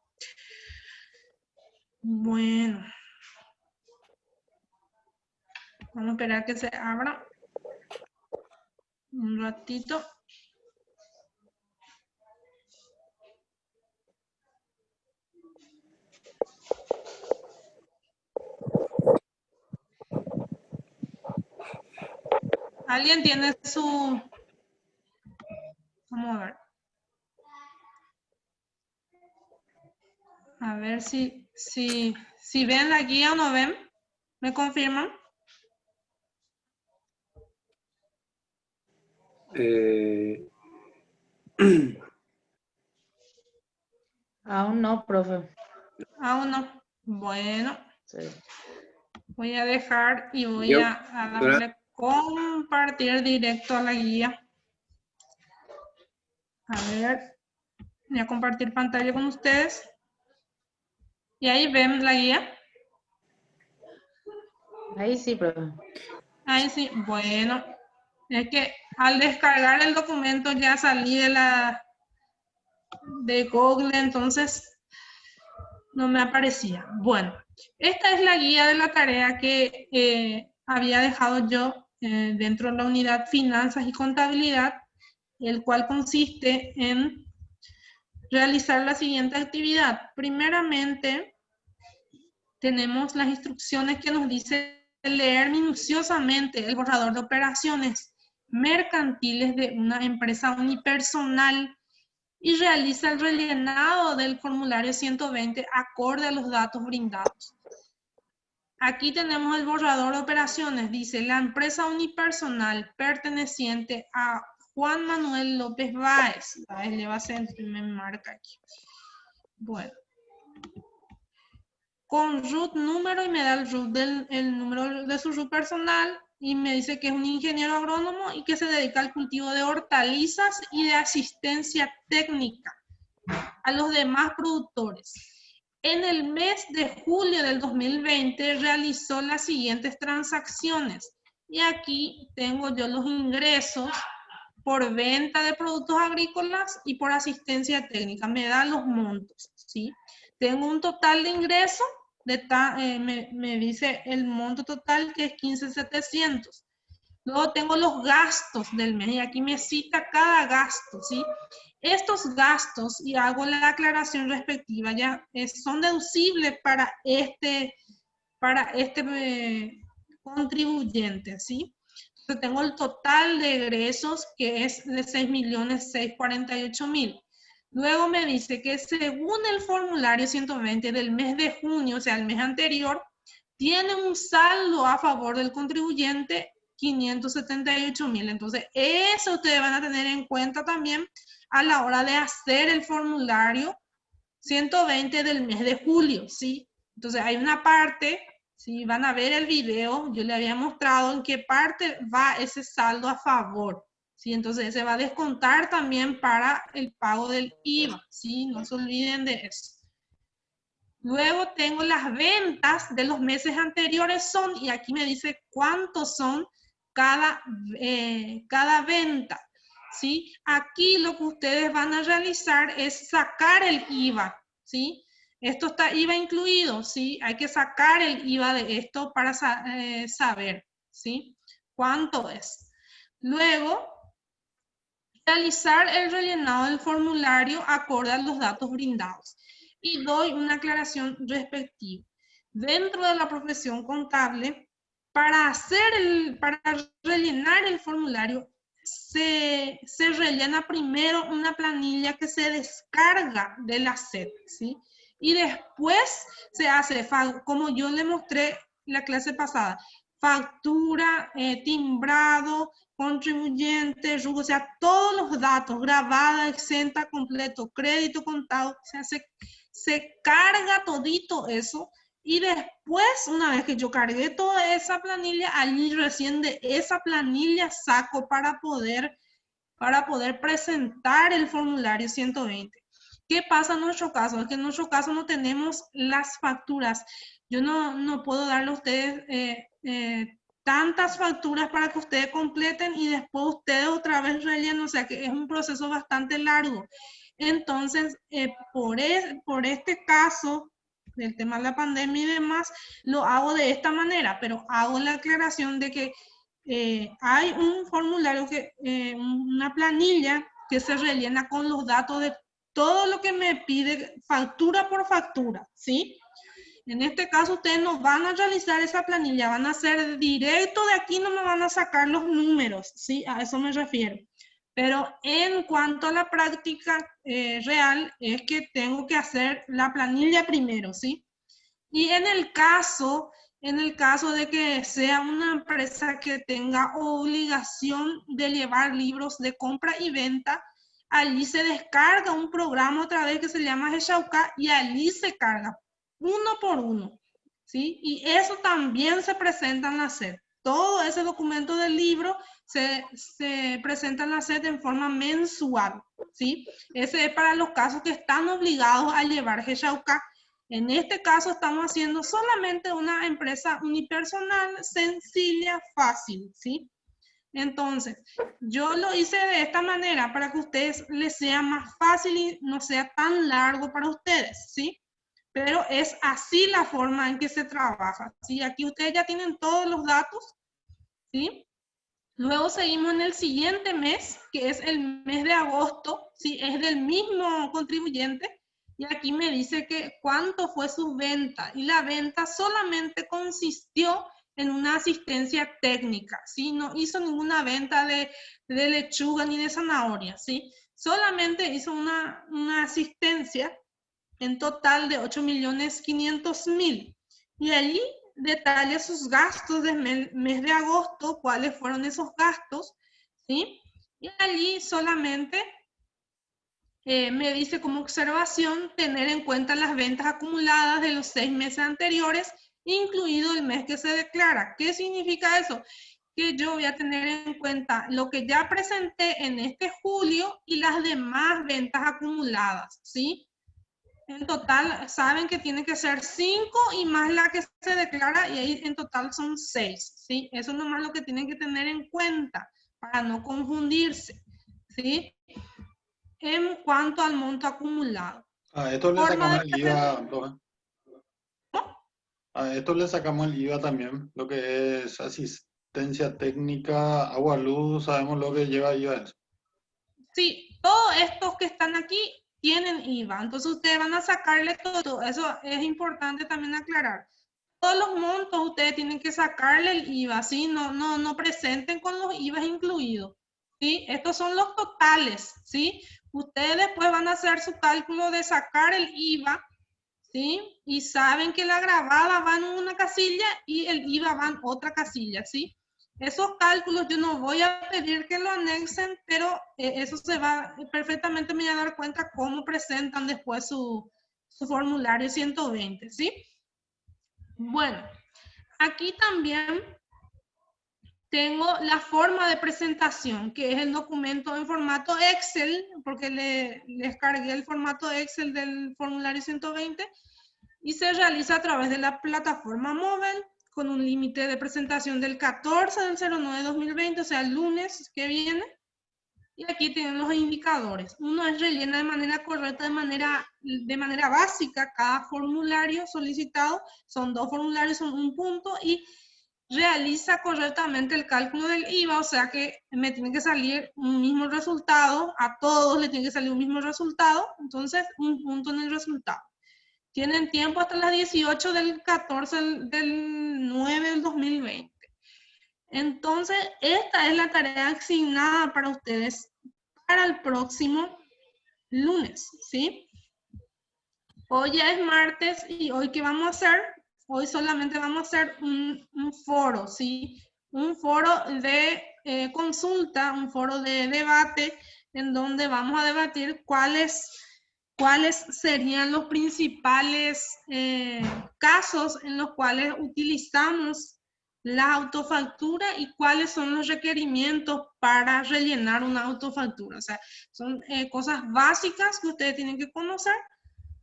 Bueno. Vamos a esperar que se abra un ratito. ¿Alguien tiene su...? Vamos a ver. A ver si ven la guía o no ven. ¿Me confirman? Aún no, profe. Aún no. Bueno. Sí. Voy a dejar y voy a darle compartir directo a la guía. A ver. Voy a compartir pantalla con ustedes. ¿Y ahí ven la guía? Ahí sí, profe. Ahí sí. Bueno. Es que al descargar el documento ya salí de Google, entonces no me aparecía. Bueno, esta es la guía de la tarea que había dejado yo dentro de la unidad Finanzas y Contabilidad, el cual consiste en realizar la siguiente actividad. Primeramente, tenemos las instrucciones que nos dice leer minuciosamente el borrador de operaciones mercantiles de una empresa unipersonal y realiza el rellenado del formulario 120 acorde a los datos brindados. Aquí tenemos el borrador de operaciones. Dice, la empresa unipersonal perteneciente a Juan Manuel López Báez. Báez lleva acento y me marca aquí. Bueno. Con root número y me da el número de su root personal y me dice que es un ingeniero agrónomo y que se dedica al cultivo de hortalizas y de asistencia técnica a los demás productores. En el mes de julio del 2020 realizó las siguientes transacciones y aquí tengo yo los ingresos por venta de productos agrícolas y por asistencia técnica. Me da los montos, ¿sí? Tengo un total de ingresos. Me dice el monto total que es 15.700. Luego tengo los gastos del mes y aquí me cita cada gasto, ¿sí? Estos gastos, y hago la aclaración respectiva, ya son deducibles para este contribuyente, ¿sí? Entonces tengo el total de egresos que es de 6.648.000. Luego me dice que según el formulario 120 del mes de junio, o sea, el mes anterior, tiene un saldo a favor del contribuyente 578.000. Entonces, eso ustedes van a tener en cuenta también a la hora de hacer el formulario 120 del mes de julio, ¿sí? Entonces, hay una parte, si van a ver el video, yo le había mostrado en qué parte va ese saldo a favor. ¿Sí? Entonces se va a descontar también para el pago del IVA, ¿sí? No se olviden de eso. Luego tengo las ventas de los meses anteriores y aquí me dice cuántos son cada venta, ¿sí? Aquí lo que ustedes van a realizar es sacar el IVA, ¿sí? Esto está IVA incluido, ¿sí? Hay que sacar el IVA de esto para saber, ¿sí? ¿Cuánto es? Luego, realizar el rellenado del formulario acorde a los datos brindados. Y doy una aclaración respectiva. Dentro de la profesión contable, para rellenar el formulario, se rellena primero una planilla que se descarga de la SED, ¿sí? Y después se hace, como yo le mostré la clase pasada, factura, timbrado, contribuyente, RUC, o sea, todos los datos, grabada, exenta, completo, crédito, contado, o sea, se carga todito eso. Y después, una vez que yo cargué toda esa planilla, allí recién de esa planilla saco para poder presentar el formulario 120. ¿Qué pasa en nuestro caso? Es que en nuestro caso no tenemos las facturas. Yo no puedo darle a ustedes tantas facturas para que ustedes completen y después ustedes otra vez rellenen, o sea que es un proceso bastante largo. Entonces, por este caso del tema de la pandemia y demás, lo hago de esta manera, pero hago la aclaración de que hay un formulario, una planilla que se rellena con los datos de todo lo que me pide factura por factura, ¿sí? En este caso ustedes no van a realizar esa planilla, van a hacer directo de aquí, no me van a sacar los números, ¿sí? A eso me refiero. Pero en cuanto a la práctica real, es que tengo que hacer la planilla primero, ¿sí? Y en el caso de que sea una empresa que tenga obligación de llevar libros de compra y venta, allí se descarga un programa otra vez que se llama Heshauka y allí se carga uno por uno, ¿sí? Y eso también se presenta en la SED. Todo ese documento del libro se presenta en la SED en forma mensual, ¿sí? Ese es para los casos que están obligados a llevar Heshauka. En este caso estamos haciendo solamente una empresa unipersonal, sencilla, fácil, ¿sí? Entonces, yo lo hice de esta manera para que a ustedes les sea más fácil y no sea tan largo para ustedes, ¿sí? Pero es así la forma en que se trabaja, ¿sí? Aquí ustedes ya tienen todos los datos, ¿sí? Luego seguimos en el siguiente mes, que es el mes de agosto, ¿sí? Es del mismo contribuyente. Y aquí me dice que cuánto fue su venta. Y la venta solamente consistió en una asistencia técnica, ¿sí? No hizo ninguna venta de lechuga ni de zanahoria, ¿sí? Solamente hizo una asistencia en total de 8.500.000. Y allí detalla sus gastos del mes de agosto, cuáles fueron esos gastos, ¿sí? Y allí solamente me dice como observación tener en cuenta las ventas acumuladas de los 6 meses anteriores, incluido el mes que se declara. ¿Qué significa eso? Que yo voy a tener en cuenta lo que ya presenté en este julio y las demás ventas acumuladas, ¿sí? En total, saben que tiene que ser 5 y más la que se declara, y ahí en total son 6, ¿sí? Eso es nomás lo que tienen que tener en cuenta para no confundirse, ¿sí? En cuanto al monto acumulado. A esto le sacamos el IVA, profe. A esto le sacamos el IVA también, lo que es asistencia técnica, agua, luz, sabemos lo que lleva IVA eso. Sí, todos estos que están aquí tienen IVA, entonces ustedes van a sacarle todo, eso es importante también aclarar. Todos los montos ustedes tienen que sacarle el IVA, ¿sí? No presenten con los IVA incluidos, ¿sí? Estos son los totales, ¿sí? Ustedes después van a hacer su cálculo de sacar el IVA, ¿sí? Y saben que la grabada va en una casilla y el IVA va en otra casilla, ¿sí? Esos cálculos yo no voy a pedir que lo anexen, pero eso se va, perfectamente me voy a dar cuenta cómo presentan después su formulario 120, ¿sí? Bueno, aquí también tengo la forma de presentación, que es el documento en formato Excel, porque les cargué el formato Excel del formulario 120, y se realiza a través de la plataforma móvil, con un límite de presentación del 14 del 09/2020, o sea, el lunes que viene. Y aquí tienen los indicadores. Uno es rellena de manera correcta, de manera básica, cada formulario solicitado. Son 2 formularios, son 1 punto, y realiza correctamente el cálculo del IVA, o sea que me tiene que salir un mismo resultado, a todos le tiene que salir un mismo resultado, entonces 1 punto en el resultado. Tienen tiempo hasta las 18 del 14 del 9 del 2020. Entonces, esta es la tarea asignada para ustedes para el próximo lunes, ¿sí? Hoy ya es martes y hoy ¿qué vamos a hacer? Hoy solamente vamos a hacer un foro, ¿sí? Un foro de consulta, un foro de debate en donde vamos a debatir cuáles serían los principales casos en los cuales utilizamos la autofactura y cuáles son los requerimientos para rellenar una autofactura. O sea, son cosas básicas que ustedes tienen que conocer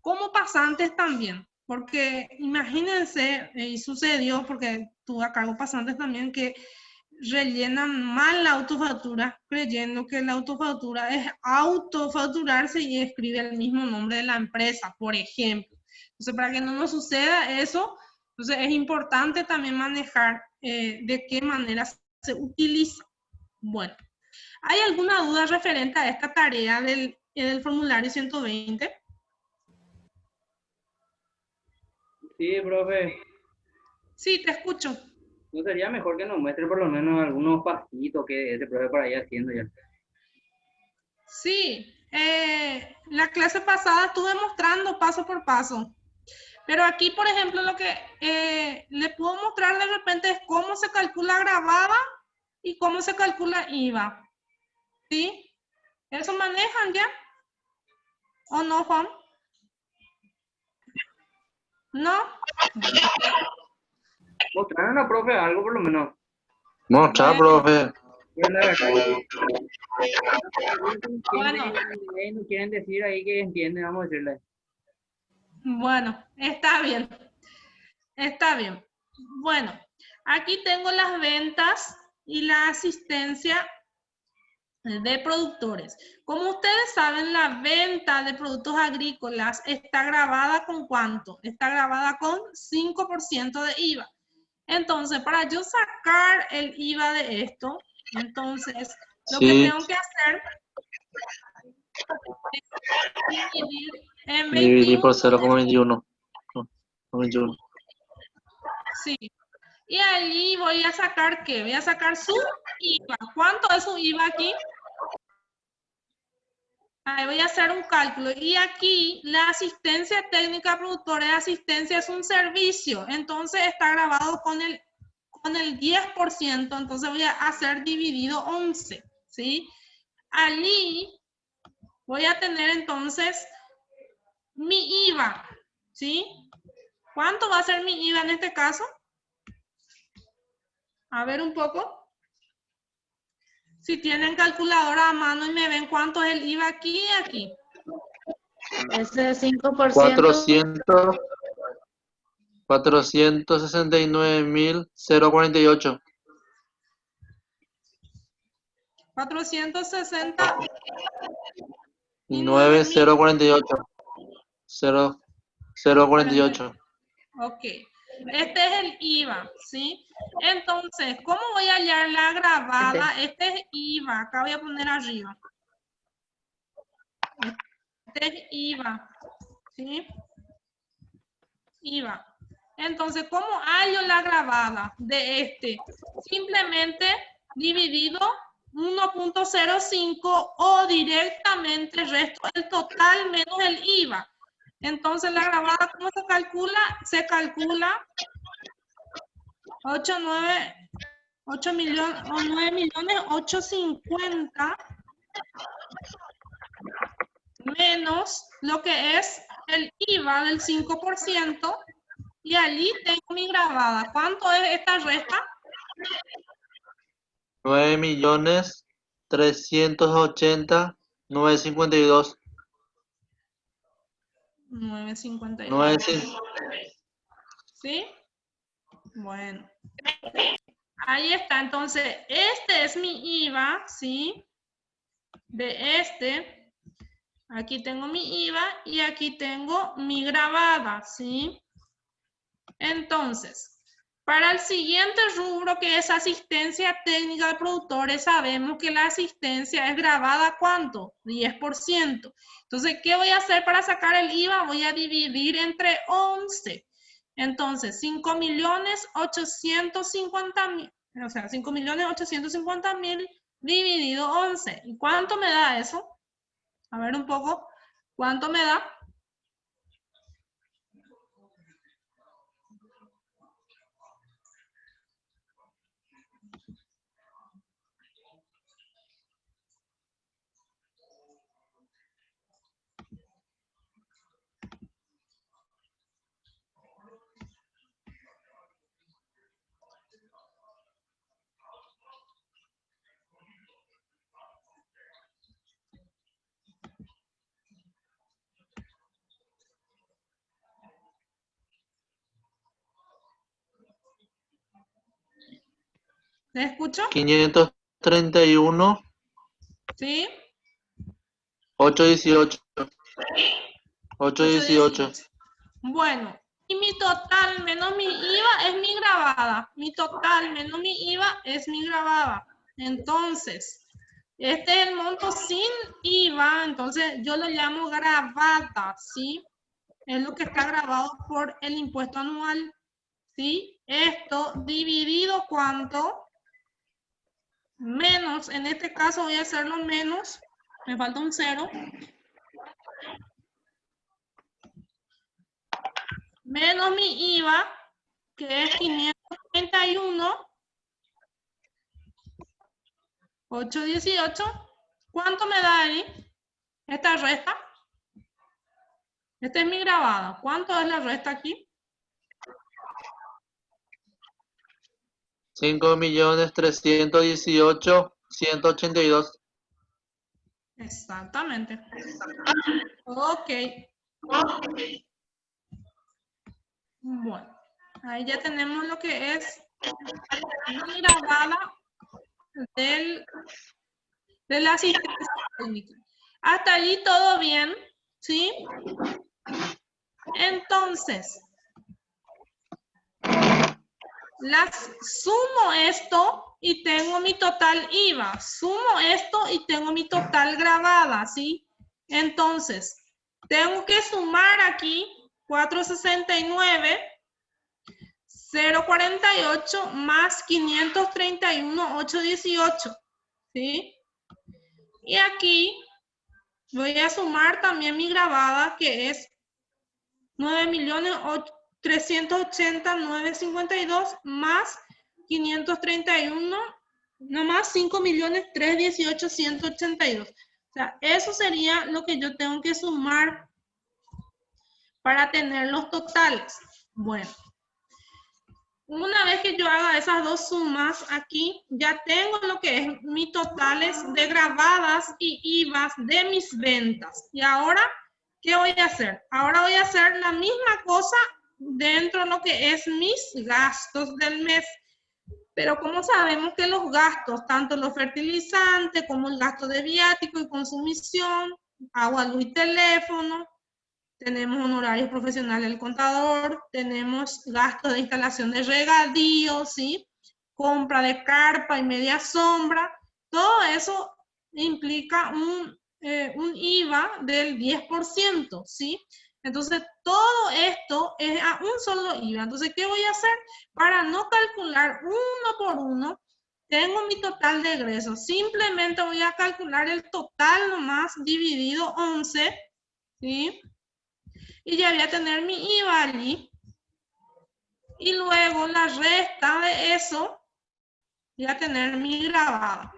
como pasantes también. Porque imagínense, y sucedió porque tuve a cargo pasantes también que rellenan mal la autofactura creyendo que la autofactura es autofacturarse y escribe el mismo nombre de la empresa, por ejemplo. Entonces, para que no nos suceda eso, entonces es importante también manejar de qué manera se utiliza. Bueno, ¿hay alguna duda referente a esta tarea del formulario 120? Sí, profe. Sí, te escucho. ¿No sería mejor que nos muestre por lo menos algunos pasitos que ese profe por ahí haciendo ya? Sí, la clase pasada estuve mostrando paso por paso. Pero aquí, por ejemplo, lo que le puedo mostrar de repente es cómo se calcula grabada y cómo se calcula IVA. ¿Sí? ¿Eso manejan ya? ¿O no, Juan? ¿No? Mostraron a profe algo por lo menos. Mostrar, Bueno. profe. Pero la verdad que Bueno. no quieren decir ahí que entienden, vamos a decirle. Bueno, está bien. Está bien. Bueno, aquí tengo las ventas y la asistencia de productores. Como ustedes saben, la venta de productos agrícolas está grabada ¿con cuánto? Está grabada con 5% de IVA. Entonces, para yo sacar el IVA de esto, entonces, lo que Sí, tengo que hacer es dividir en dividir 21. por 0,21. No, 21. Sí. Y allí voy a sacar, ¿qué? Voy a sacar su IVA. ¿Cuánto es su IVA aquí? Ahí voy a hacer un cálculo. Y aquí la asistencia técnica productora de asistencia es un servicio. Entonces está grabado con el 10%. Entonces voy a hacer dividido 11. ¿Sí? Allí voy a tener entonces mi IVA. ¿Sí? ¿Cuánto va a ser mi IVA en este caso? A ver un poco. Si tienen calculadora a mano y me ven cuánto es el IVA aquí y aquí. Ese 5%. 469.048. 460 Y 9.048. 0.48. Ok. Este es el IVA, ¿sí? Entonces, ¿cómo voy a hallar la grabada? Este es IVA. Acá voy a poner arriba. Este es IVA, ¿sí? IVA. Entonces, ¿cómo hallo la grabada de este? Simplemente dividido 1.05 o directamente resto el total menos el IVA. Entonces, la grabada, ¿cómo se calcula? Se calcula 8 millones o 9 millones 850 menos lo que es el IVA del 5%. Y allí tengo mi grabada. ¿Cuánto es esta resta? 9.380.952. 9.52. ¿Sí? Bueno. Ahí está. Entonces, este es mi IVA, ¿sí? De este. Aquí tengo mi IVA y aquí tengo mi grabada, ¿sí? Entonces, para el siguiente rubro que es asistencia técnica de productores, sabemos que la asistencia es grabada ¿cuánto? 10%. Entonces, ¿qué voy a hacer para sacar el IVA? Voy a dividir entre 11. Entonces, 5.850.000, o sea, 5.850.000 dividido 11. ¿Y cuánto me da eso? A ver un poco. ¿Cuánto me da? ¿Te escucho? 531, ¿Sí? 818. 818. 818. Bueno, y mi total menos mi IVA es mi grabada. Mi total menos mi IVA es mi grabada. Entonces, este es el monto sin IVA, entonces yo lo llamo grabada, ¿sí? Es lo que está grabado por el impuesto anual, ¿sí? Esto dividido ¿cuánto? Menos, en este caso voy a hacerlo menos, me falta un 0. Menos mi IVA, que es 531, 818. ¿Cuánto me da ahí? Esta resta. Esta es mi grabada. ¿Cuánto es la resta aquí? 5.318.182. Exactamente. Ok. Bueno, ahí ya tenemos lo que es la grabada de la asistencia técnica. Hasta allí todo bien, ¿sí? Entonces, sumo esto y tengo mi total IVA. Sumo esto y tengo mi total grabada, ¿sí? Entonces, tengo que sumar aquí 469, 048 más 531, 818, ¿sí? Y aquí voy a sumar también mi grabada, que es 9.380.952 más 531, no más 5.318.182. O sea, eso sería lo que yo tengo que sumar para tener los totales. Bueno, una vez que yo haga esas dos sumas aquí, ya tengo lo que es mis totales de grabadas y IVAs de mis ventas. Y ahora, ¿qué voy a hacer? Ahora voy a hacer la misma cosa dentro de lo que es mis gastos del mes. Pero como sabemos que los gastos, tanto los fertilizantes como el gasto de viático y consumición, agua, luz y teléfono, tenemos honorarios profesionales del contador, tenemos gastos de instalación de regadío, ¿sí? Compra de carpa y media sombra, todo eso implica un IVA del 10%, ¿sí? Entonces, todo esto es a un solo IVA. Entonces, ¿qué voy a hacer? Para no calcular uno por uno, tengo mi total de egresos. Simplemente voy a calcular el total nomás dividido 11, ¿sí? Y ya voy a tener mi IVA allí. Y luego la resta de eso, voy a tener mi grabada.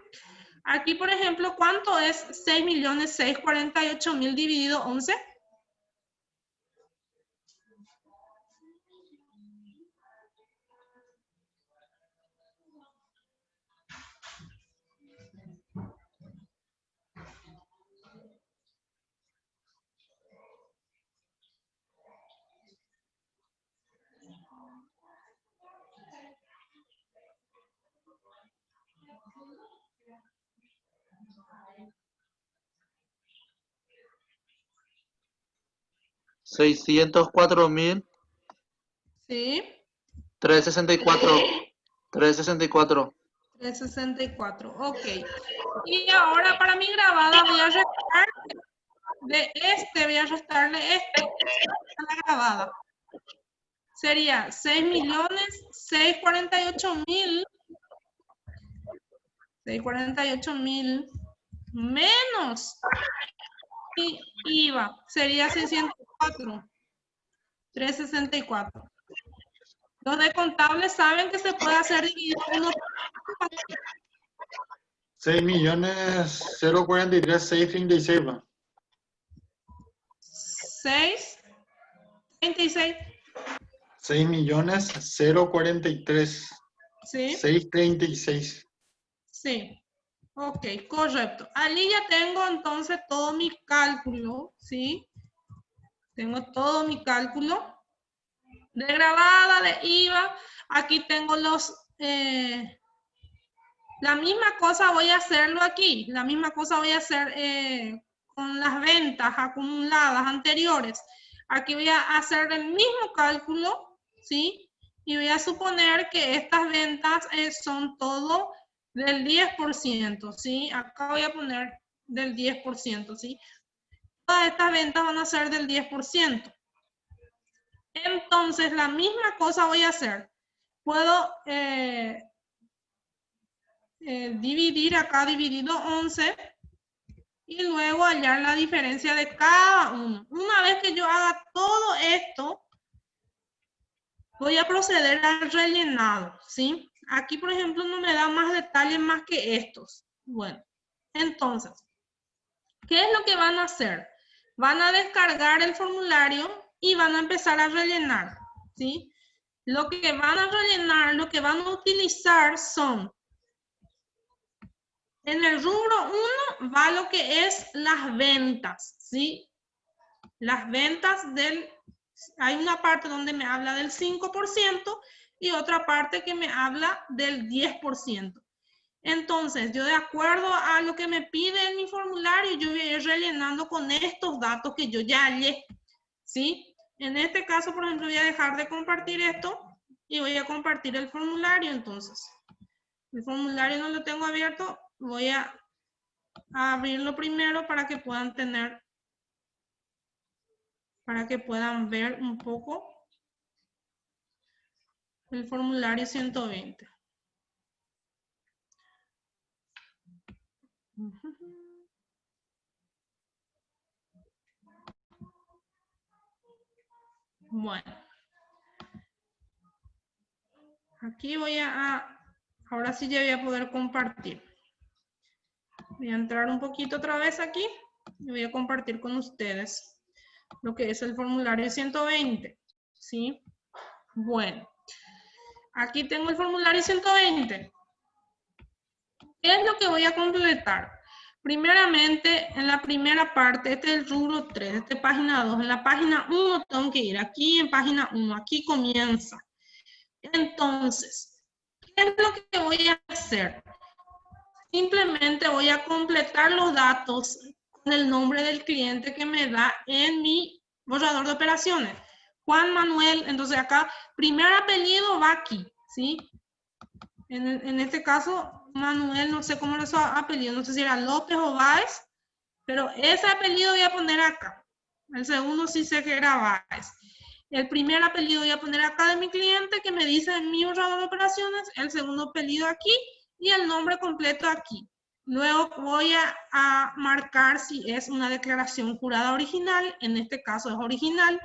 Aquí, por ejemplo, ¿cuánto es 6.648.000 dividido 11? $604.364. Sí. 364. 364, ok. Y ahora para mi grabada voy a restar voy a restarle esto, a la grabada. Sería 6.648.000, 648.000 menos mi IVA, sería 604, 364. Los de contables saben que se puede hacer dividido uno por 6.043.636. 636. 6.043.636. Sí, ok, correcto. Allí ya tengo entonces todo mi cálculo, ¿sí? Tengo todo mi cálculo de grabada, de IVA. Aquí tengo La misma cosa voy a hacerlo aquí. La misma cosa voy a hacer con las ventas acumuladas anteriores. Aquí voy a hacer el mismo cálculo, ¿sí? Y voy a suponer que estas ventas son todo del 10%, ¿sí? Acá voy a poner del 10%, ¿sí? Todas estas ventas van a ser del 10%. Entonces, la misma cosa voy a hacer. Puedo dividir acá, dividido 11, y luego hallar la diferencia de cada uno. Una vez que yo haga todo esto, voy a proceder al rellenado, ¿sí? Aquí, por ejemplo, no me da más detalles más que estos. Bueno, entonces, ¿qué es lo que van a hacer? Van a descargar el formulario y van a empezar a rellenar, ¿sí? Lo que van a rellenar, lo que van a utilizar son, en el rubro 1 va lo que es las ventas, ¿sí? Las ventas hay una parte donde me habla del 5% y otra parte que me habla del 10%. Entonces, yo de acuerdo a lo que me pide en mi formulario, yo voy a ir rellenando con estos datos que yo ya hallé, ¿sí? En este caso, por ejemplo, voy a dejar de compartir esto y voy a compartir el formulario, entonces. El formulario no lo tengo abierto, voy a abrirlo primero para que puedan ver un poco el formulario 120. Bueno. Aquí ahora sí ya voy a poder compartir. Voy a entrar un poquito otra vez aquí y voy a compartir con ustedes lo que es el formulario 120, ¿sí? Bueno, aquí tengo el formulario 120. ¿Qué es lo que voy a completar? Primeramente, en la primera parte, este es el rubro 3, este es página 2. En la página 1 tengo que ir aquí en página 1, aquí comienza. Entonces, ¿qué es lo que voy a hacer? Simplemente voy a completar los datos con el nombre del cliente que me da en mi borrador de operaciones. Juan Manuel, entonces acá, primer apellido va aquí, ¿sí? En este caso, Manuel, no sé cómo era su apellido, no sé si era López o Báez, pero ese apellido voy a poner acá. El segundo sí sé que era Báez. El primer apellido voy a poner acá de mi cliente que me dice en mi borrador de operaciones, el segundo apellido aquí y el nombre completo aquí. Luego voy a marcar si es una declaración jurada original, en este caso es original.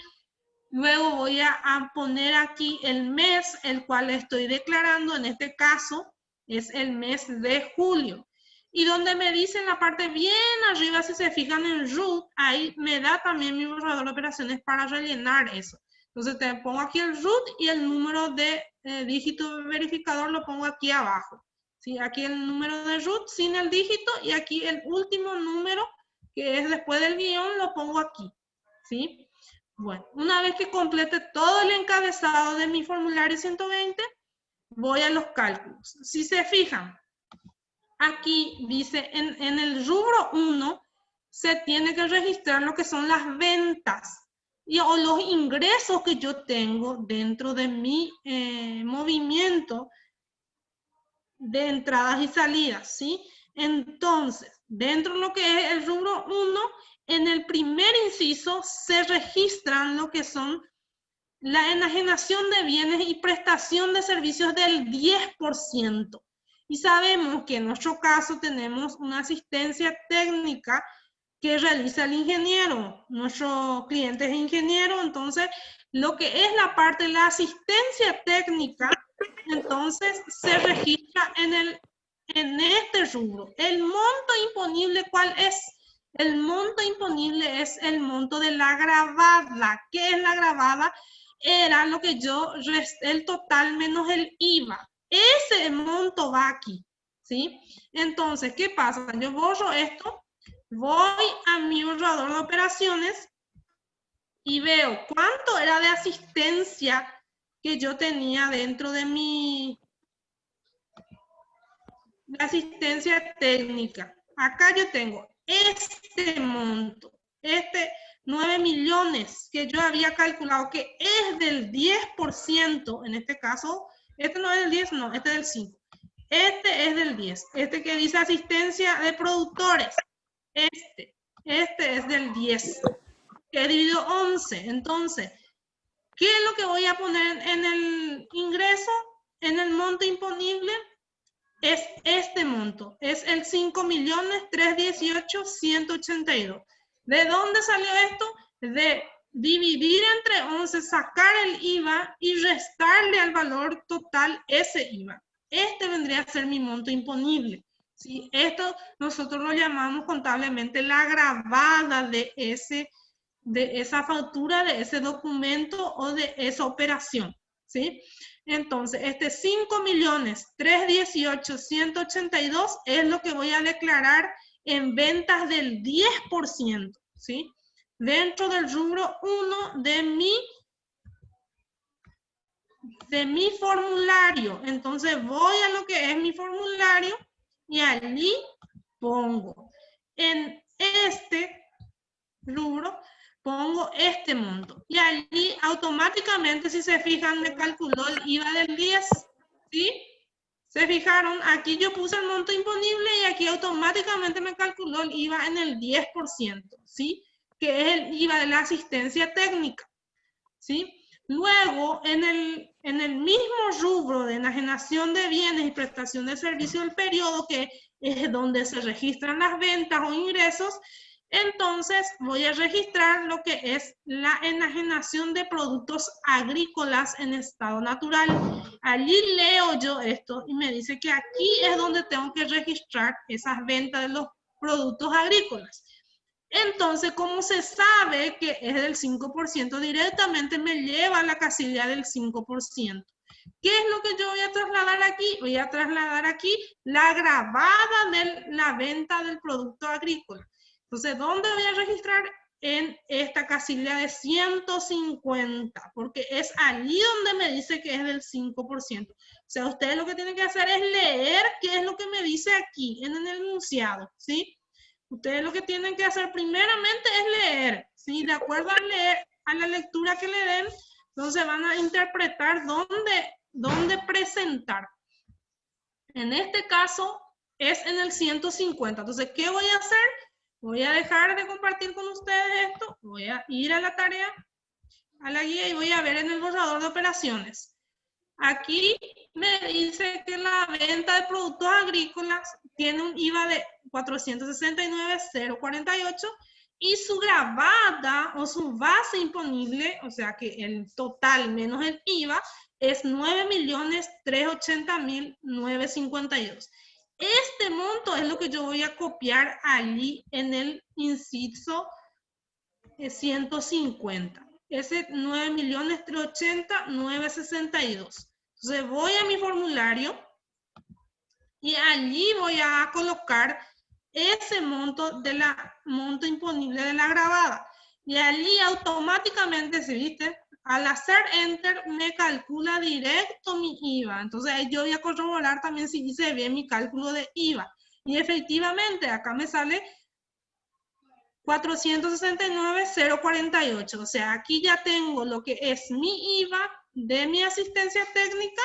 Luego voy a poner aquí el mes el cual estoy declarando, en este caso es el mes de julio. Y donde me dice en la parte bien arriba, si se fijan en root, ahí me da también mi borrador de operaciones para rellenar eso. Entonces te pongo aquí el root y el número de dígito verificador lo pongo aquí abajo. ¿Sí? Aquí el número de root sin el dígito y aquí el último número que es después del guión lo pongo aquí. ¿Sí? Bueno, una vez que complete todo el encabezado de mi formulario 120, voy a los cálculos. Si se fijan, aquí dice en el rubro 1 se tiene que registrar lo que son las ventas o los ingresos que yo tengo dentro de mi movimiento de entradas y salidas, ¿sí? Entonces, dentro de lo que es el rubro 1, en el primer inciso se registran lo que son la enajenación de bienes y prestación de servicios del 10%. Y sabemos que en nuestro caso tenemos una asistencia técnica que realiza el ingeniero. Nuestro cliente es ingeniero, entonces lo que es la parte de la asistencia técnica, entonces se registra en este rubro. El monto imponible, ¿cuál es? El monto imponible es el monto de la gravada. ¿Qué es la gravada? Era lo que yo resté el total menos el IVA. Ese monto va aquí, ¿sí? Entonces, ¿qué pasa? Yo borro esto, voy a mi borrador de operaciones y veo cuánto era de asistencia que yo tenía dentro de mi la asistencia técnica. Acá yo tengo este monto, 9 millones que yo había calculado que es del 10%, en este caso, este no es del 10, no, este es del 5. Este es del 10, este que dice asistencia de productores, este es del 10, que he dividido 11. Entonces, ¿qué es lo que voy a poner en el ingreso, en el monto imponible? Es este monto, es el 5.318.182. ¿De dónde salió esto? De dividir entre 11, sacar el IVA y restarle al valor total ese IVA. Este vendría a ser mi monto imponible. ¿Sí? Esto nosotros lo llamamos contablemente la gravada de esa factura, de ese documento o de esa operación. ¿Sí? Entonces, 5.318.182 es lo que voy a declarar en ventas del 10%, ¿sí? Dentro del rubro 1 de mi formulario. Entonces, voy a lo que es mi formulario y allí pongo. En este rubro pongo este monto. Y allí automáticamente, si se fijan, me calculó el IVA del 10. ¿Sí? ¿Se fijaron? Aquí yo puse el monto imponible y aquí automáticamente me calculó el IVA en el 10%. ¿Sí? Que es el IVA de la asistencia técnica. ¿Sí? Luego, en el mismo rubro de enajenación de bienes y prestación de servicio del periodo, que es donde se registran las ventas o ingresos, entonces voy a registrar lo que es la enajenación de productos agrícolas en estado natural. Allí leo yo esto y me dice que aquí es donde tengo que registrar esas ventas de los productos agrícolas. Entonces, como se sabe que es del 5%, directamente me lleva a la casilla del 5%. ¿Qué es lo que yo voy a trasladar aquí? Voy a trasladar aquí la gravada de la venta del producto agrícola. Entonces, ¿dónde voy a registrar? En esta casilla de 150, porque es allí donde me dice que es del 5%. O sea, ustedes lo que tienen que hacer es leer qué es lo que me dice aquí en el enunciado, ¿sí? Ustedes lo que tienen que hacer primeramente es leer, ¿sí? De acuerdo a la lectura que le den, entonces van a interpretar dónde presentar. En este caso es en el 150. Entonces, ¿qué voy a hacer? Voy a dejar de compartir con ustedes esto. Voy a ir a la tarea, a la guía y voy a ver en el borrador de operaciones. Aquí me dice que la venta de productos agrícolas tiene un IVA de 469.048 y su gravada o su base imponible, o sea que el total menos el IVA, es 9.380.952. Este monto es lo que yo voy a copiar allí en el inciso 150. Ese 9.380.962. Entonces voy a mi formulario y allí voy a colocar ese monto de la monto imponible de la gravada. Y allí automáticamente, si viste, al hacer enter me calcula directo mi IVA. Entonces yo voy a corroborar también si hice bien mi cálculo de IVA. Y efectivamente acá me sale 469.048. O sea, aquí ya tengo lo que es mi IVA de mi asistencia técnica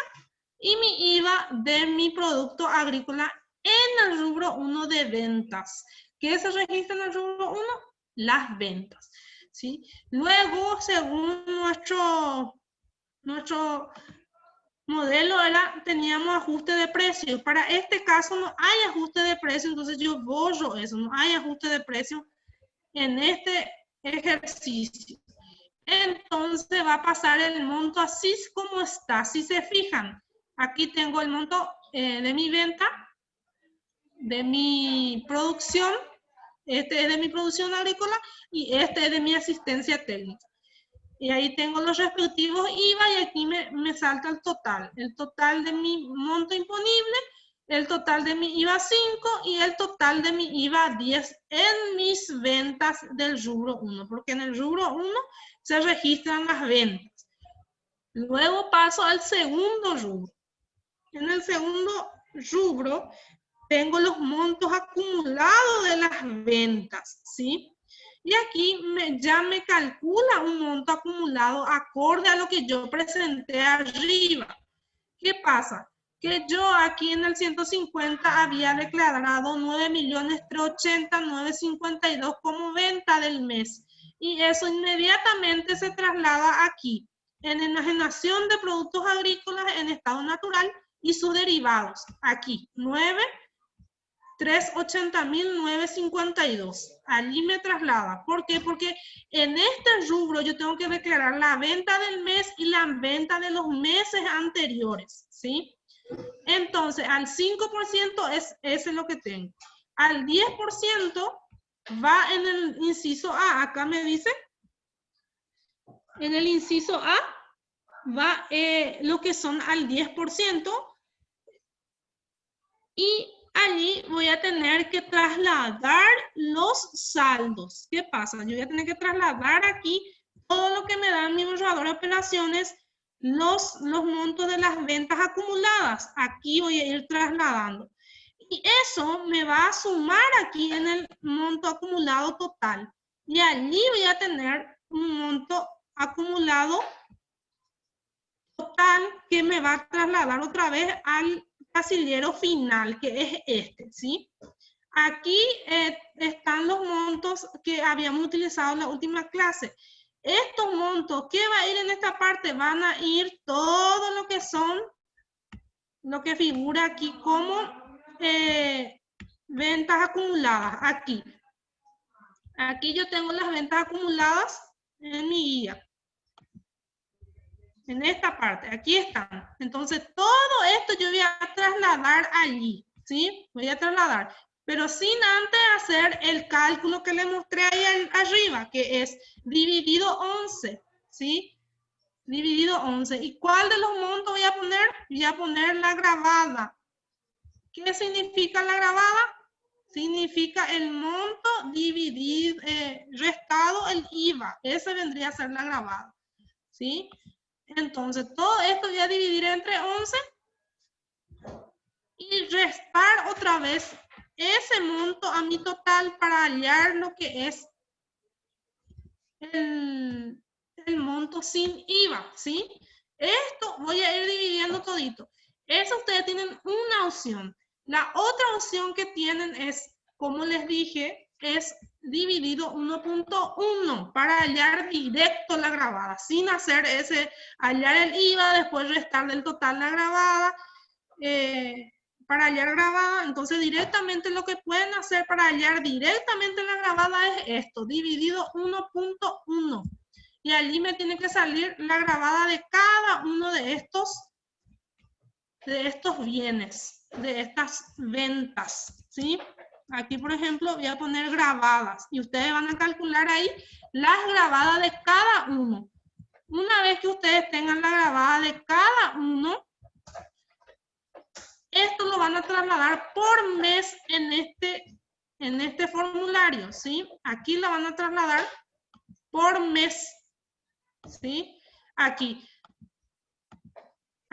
y mi IVA de mi producto agrícola en el rubro 1 de ventas. ¿Qué se registra en el rubro 1? Las ventas. ¿Sí? Luego, según nuestro modelo, teníamos ajuste de precios. Para este caso no hay ajuste de precios, entonces yo borro eso. No hay ajuste de precios en este ejercicio. Entonces va a pasar el monto así como está. Si se fijan, aquí tengo el monto de mi venta, de mi producción. Este es de mi producción agrícola y este es de mi asistencia técnica. Y ahí tengo los respectivos IVA y aquí me salta el total. El total de mi monto imponible, el total de mi IVA 5 y el total de mi IVA 10 en mis ventas del rubro 1. Porque en el rubro 1 se registran las ventas. Luego paso al segundo rubro. En el segundo rubro tengo los montos acumulados de las ventas, ¿sí? Y aquí ya me calcula un monto acumulado acorde a lo que yo presenté arriba. ¿Qué pasa? Que yo aquí en el 150 había declarado 9.380.952 como venta del mes. Y eso inmediatamente se traslada aquí, en enajenación de productos agrícolas en estado natural y sus derivados. Aquí, 380.952. Allí me traslada. ¿Por qué? Porque en este rubro yo tengo que declarar la venta del mes y la venta de los meses anteriores, ¿sí? Entonces, al 5% ese es lo que tengo. Al 10% va en el inciso A. Acá me dice, en el inciso A va lo que son al 10%. Y allí voy a tener que trasladar los saldos. ¿Qué pasa? Yo voy a tener que trasladar aquí todo lo que me da mi borrador de operaciones, los montos de las ventas acumuladas. Aquí voy a ir trasladando. Y eso me va a sumar aquí en el monto acumulado total. Y allí voy a tener un monto acumulado total que me va a trasladar otra vez al casillero final, que es este, ¿sí? Aquí están los montos que habíamos utilizado en la última clase. Estos montos, ¿qué va a ir en esta parte? Van a ir todo lo que son, lo que figura aquí como ventas acumuladas, aquí. Aquí yo tengo las ventas acumuladas en mi guía. En esta parte, aquí están. Entonces, todo esto yo voy a trasladar allí, ¿sí? Voy a trasladar, pero sin antes hacer el cálculo que le mostré ahí arriba, que es dividido 11, ¿sí? Dividido 11. ¿Y cuál de los montos voy a poner? Voy a poner la gravada. ¿Qué significa la gravada? Significa el monto dividido, restado el IVA. Esa vendría a ser la gravada, ¿sí? Entonces, todo esto voy a dividir entre 11 y restar otra vez ese monto a mi total para hallar lo que es el monto sin IVA, ¿sí? Esto voy a ir dividiendo todito. Eso ustedes tienen una opción. La otra opción que tienen es, como les dije, es dividido 1.1 para hallar directo la gravada, sin hacer ese, hallar el IVA, después restar del total la gravada, para hallar gravada. Entonces directamente lo que pueden hacer para hallar directamente la gravada es esto, dividido 1.1. Y allí me tiene que salir la gravada de cada uno de estos bienes, de estas ventas, ¿sí? Aquí, por ejemplo, voy a poner grabadas y ustedes van a calcular ahí las grabadas de cada uno. Una vez que ustedes tengan la grabada de cada uno, esto lo van a trasladar por mes en este formulario, ¿sí? Aquí lo van a trasladar por mes, ¿sí?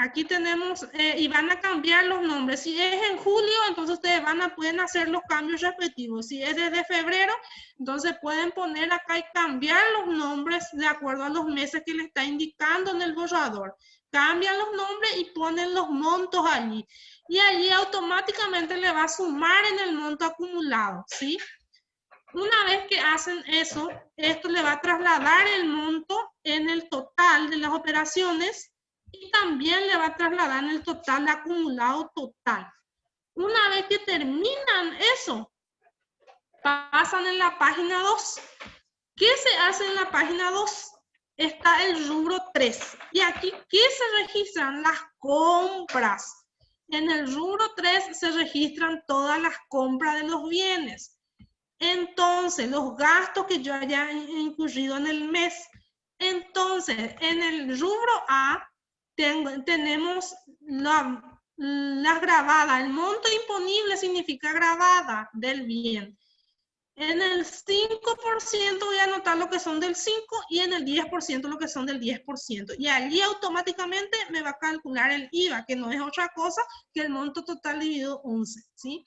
Aquí tenemos, y van a cambiar los nombres. Si es en julio, entonces ustedes pueden hacer los cambios respectivos. Si es desde febrero, entonces pueden poner acá y cambiar los nombres de acuerdo a los meses que le está indicando en el borrador. Cambian los nombres y ponen los montos allí. Y allí automáticamente le va a sumar en el monto acumulado, ¿sí? Una vez que hacen eso, esto le va a trasladar el monto en el total de las operaciones y también le va a trasladar en el total acumulado total. Una vez que terminan eso, pasan en la página 2. ¿Qué se hace en la página 2? Está el rubro 3. Y aquí, ¿qué se registran? Las compras. En el rubro 3 se registran todas las compras de los bienes. Entonces, los gastos que yo haya incurrido en el mes. Entonces, en el rubro A, tenemos las grabadas. El monto imponible significa gravada del bien. En el 5% voy a anotar lo que son del 5 y en el 10% lo que son del 10%. Y allí automáticamente me va a calcular el IVA, que no es otra cosa que el monto total dividido 11, ¿sí?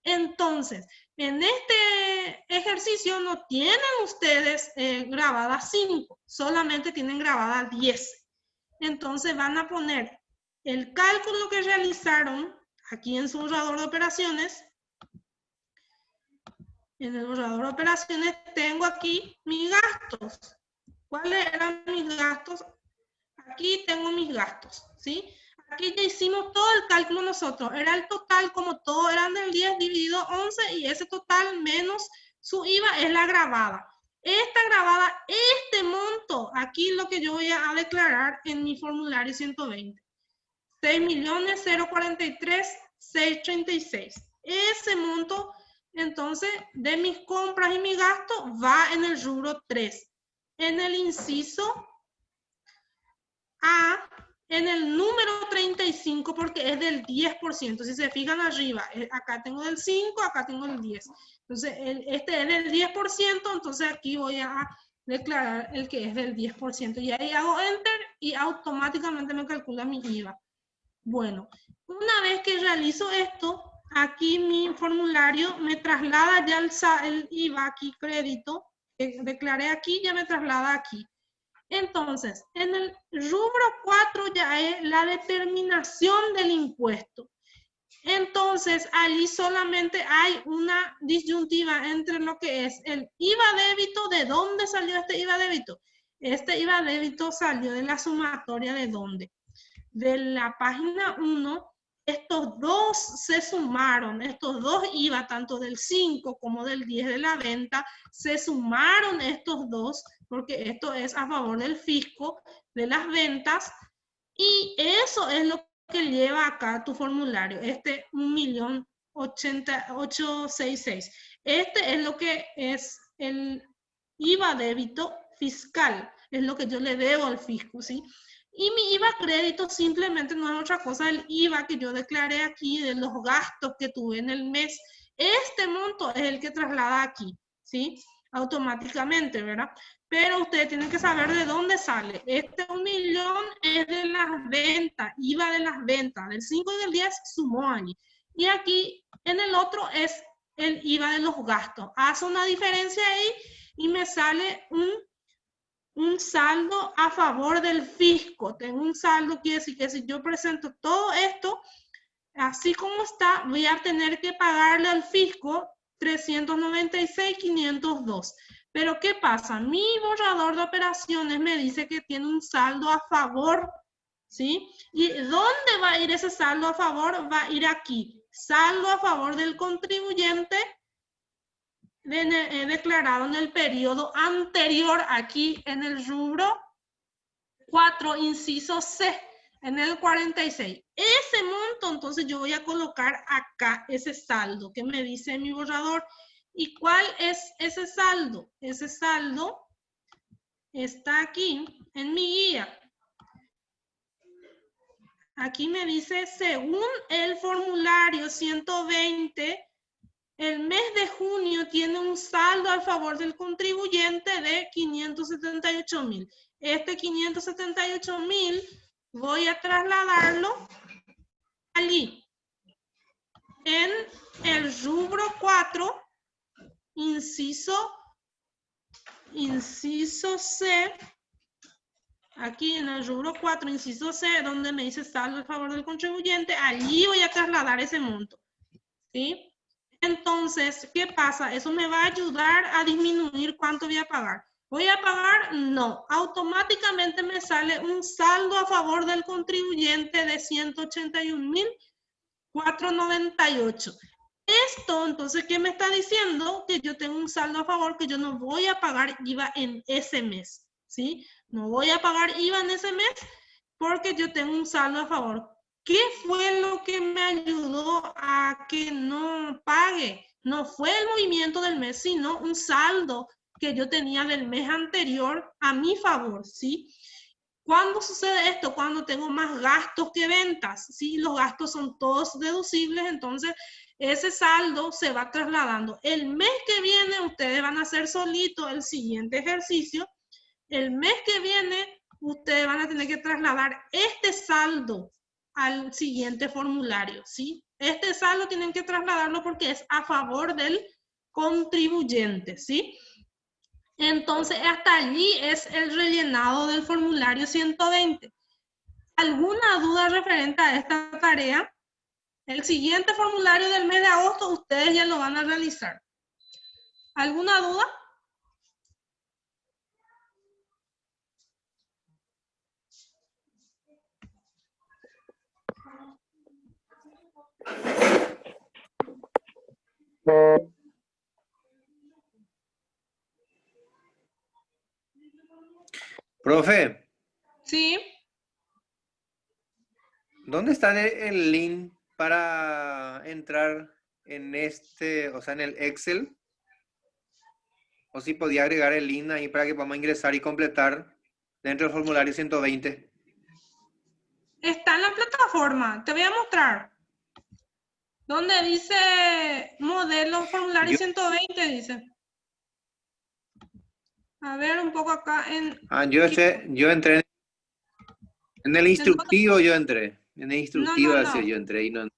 Entonces, en este ejercicio no tienen ustedes grabada 5, solamente tienen grabada 10. Entonces van a poner el cálculo que realizaron aquí en su borrador de operaciones. En el borrador de operaciones tengo aquí mis gastos. ¿Cuáles eran mis gastos? Aquí tengo mis gastos, ¿sí? Aquí ya hicimos todo el cálculo nosotros. Era el total, como todo eran del 10 dividido 11 y ese total menos su IVA es la grabada. Esta grabada, este monto, aquí lo que yo voy a declarar en mi formulario 120. 6.043.636. Ese monto, entonces, de mis compras y mi gasto va en el rubro 3. En el inciso A, en el número 35, porque es del 10%. Si se fijan arriba, acá tengo del 5, acá tengo el 10. Entonces, este es del 10%, entonces aquí voy a declarar el que es del 10%. Y ahí hago Enter y automáticamente me calcula mi IVA. Bueno, una vez que realizo esto, aquí mi formulario me traslada ya el IVA aquí, crédito, que declaré aquí, ya me traslada aquí. Entonces, en el rubro 4 ya es la determinación del impuesto. Entonces, allí solamente hay una disyuntiva entre lo que es el IVA débito. ¿De dónde salió este IVA débito? Este IVA débito salió de la sumatoria ¿de dónde? De la página 1, estos dos se sumaron, estos dos IVA, tanto del 5 como del 10 de la venta, se sumaron estos dos, porque esto es a favor del fisco de las ventas, y eso es lo que lleva acá tu formulario, este 1.080.866. Este es lo que es el IVA débito fiscal, es lo que yo le debo al fisco, ¿sí? Y mi IVA crédito simplemente no es otra cosa del IVA que yo declaré aquí, de los gastos que tuve en el mes. Este monto es el que traslada aquí, ¿sí? Automáticamente, ¿verdad? Pero ustedes tienen que saber de dónde sale. Este 1 millón es de las ventas, IVA de las ventas. Del 5 y del 10 sumó allí. Y aquí en el otro es el IVA de los gastos. Hace una diferencia ahí y me sale un saldo a favor del fisco. Tengo un saldo, quiere decir que si yo presento todo esto, así como está, voy a tener que pagarle al fisco 396.502. Pero ¿qué pasa? Mi borrador de operaciones me dice que tiene un saldo a favor, ¿sí? ¿Y dónde va a ir ese saldo a favor? Va a ir aquí. Saldo a favor del contribuyente declarado en el periodo anterior, aquí en el rubro 4, inciso C, en el 46. Ese monto, entonces yo voy a colocar acá ese saldo que me dice mi borrador. ¿Y cuál es ese saldo? Ese saldo está aquí en mi guía. Aquí me dice, según el formulario 120, el mes de junio tiene un saldo a favor del contribuyente de 578.000. Este 578.000 voy a trasladarlo allí. En el rubro 4, inciso C, aquí en el rubro 4, inciso C, donde me dice saldo a favor del contribuyente, allí voy a trasladar ese monto, ¿sí? Entonces, ¿qué pasa? Eso me va a ayudar a disminuir cuánto voy a pagar. ¿Voy a pagar? No. Automáticamente me sale un saldo a favor del contribuyente de 181.498. Esto, entonces, ¿qué me está diciendo? Que yo tengo un saldo a favor, que yo no voy a pagar IVA en ese mes, ¿sí? No voy a pagar IVA en ese mes porque yo tengo un saldo a favor. ¿Qué fue lo que me ayudó a que no pague? No fue el movimiento del mes, sino un saldo que yo tenía del mes anterior a mi favor, ¿sí? ¿Cuándo sucede esto? Cuando tengo más gastos que ventas, ¿sí? Los gastos son todos deducibles, entonces ese saldo se va trasladando. El mes que viene ustedes van a hacer solito el siguiente ejercicio. El mes que viene ustedes van a tener que trasladar este saldo al siguiente formulario, ¿sí? Este saldo tienen que trasladarlo porque es a favor del contribuyente, ¿sí? Entonces, hasta allí es el rellenado del formulario 120. ¿Alguna duda referente a esta tarea? El siguiente formulario del mes de agosto ustedes ya lo van a realizar. ¿Alguna duda? Profe, Sí. ¿dónde está el link para entrar en o sea, en el Excel? O si podía agregar el link ahí para que podamos ingresar y completar dentro del formulario 120. Está en la plataforma. Te voy a mostrar. Donde dice modelo formulario 120, dice. A ver, un poco acá en... Yo entré en el instructivo, yo entré. En el instructivo No. yo entré y no.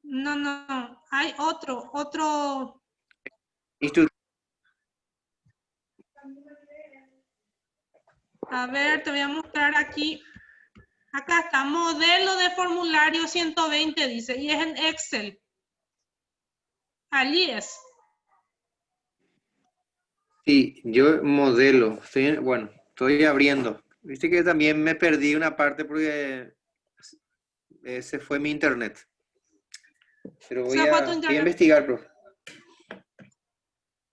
No. Hay otro. A ver, te voy a mostrar aquí. Acá está, modelo de formulario 120, dice, y es en Excel. Allí es. Sí, yo modelo. Bueno, estoy abriendo. Viste que también me perdí una parte porque ese fue mi internet. Pero voy Se fue tu a internet. investigar, profe.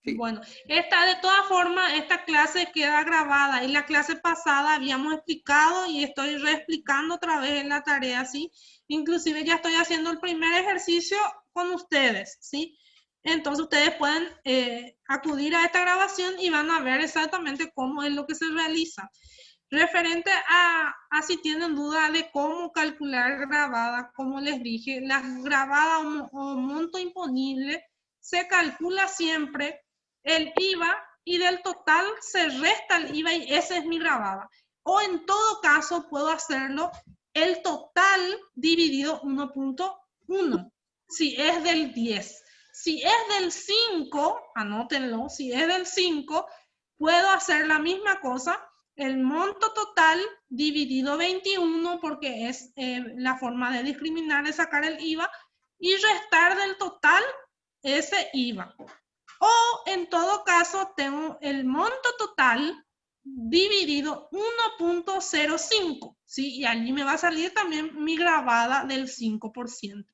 Sí. Bueno, de todas formas, esta clase queda grabada y la clase pasada habíamos explicado y estoy reexplicando otra vez en la tarea, ¿sí? Inclusive ya estoy haciendo el primer ejercicio con ustedes, ¿sí? Entonces ustedes pueden acudir a esta grabación y van a ver exactamente cómo es lo que se realiza. Referente a si tienen duda de cómo calcular grabada, como les dije, la grabada o monto imponible se calcula siempre el IVA y del total se resta el IVA y esa es mi grabada. O en todo caso puedo hacerlo el total dividido 1.1, si es del 10. Si es del 5, anótenlo, si es del 5, puedo hacer la misma cosa, el monto total dividido 21, porque es la forma de discriminar, de sacar el IVA, y restar del total ese IVA. O en todo caso tengo el monto total dividido 1.05, ¿sí? Y allí me va a salir también mi grabada del 5%.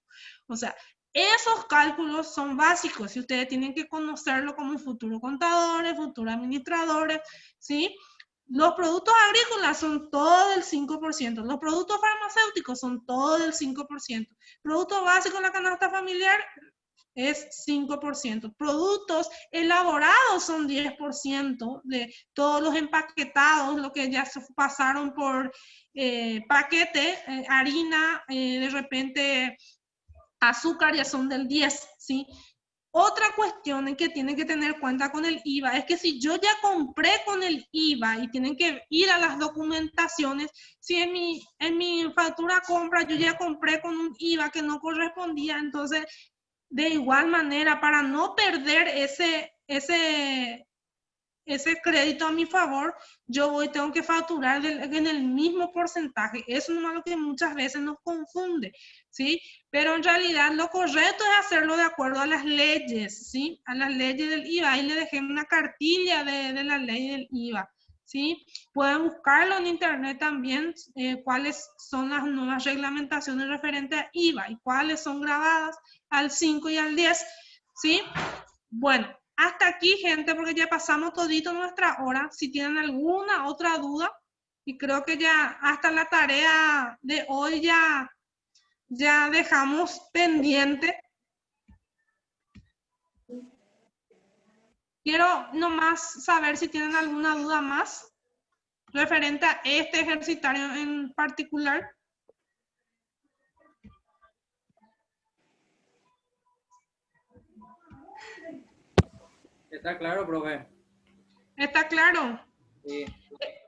O sea, esos cálculos son básicos y ustedes tienen que conocerlo como futuros contadores, futuros administradores, ¿sí? Los productos agrícolas son todo del 5%, los productos farmacéuticos son todo del 5%, productos básicos en la canasta familiar es 5%. Productos elaborados son 10% de todos los empaquetados, lo que ya se pasaron por paquete, harina, de repente azúcar ya son del 10, ¿sí? Otra cuestión en que tienen que tener cuenta con el IVA es que si yo ya compré con el IVA y tienen que ir a las documentaciones, si en mi factura compra yo ya compré con un IVA que no correspondía, entonces de igual manera, para no perder ese crédito a mi favor, tengo que facturar en el mismo porcentaje. Eso es lo que muchas veces nos confunde, ¿sí? Pero en realidad lo correcto es hacerlo de acuerdo a las leyes, ¿sí? A las leyes del IVA. Ahí le dejé una cartilla de la ley del IVA, ¿sí? Pueden buscarlo en internet también, cuáles son las nuevas reglamentaciones referentes a IVA y cuáles son grabadas al 5 y al 10, ¿sí? Bueno, hasta aquí, gente, porque ya pasamos todito nuestra hora. Si tienen alguna otra duda, y creo que ya hasta la tarea de hoy ya dejamos pendiente. Quiero nomás saber si tienen alguna duda más referente a este ejercitario en particular. Está claro, profe. ¿Está claro? Sí.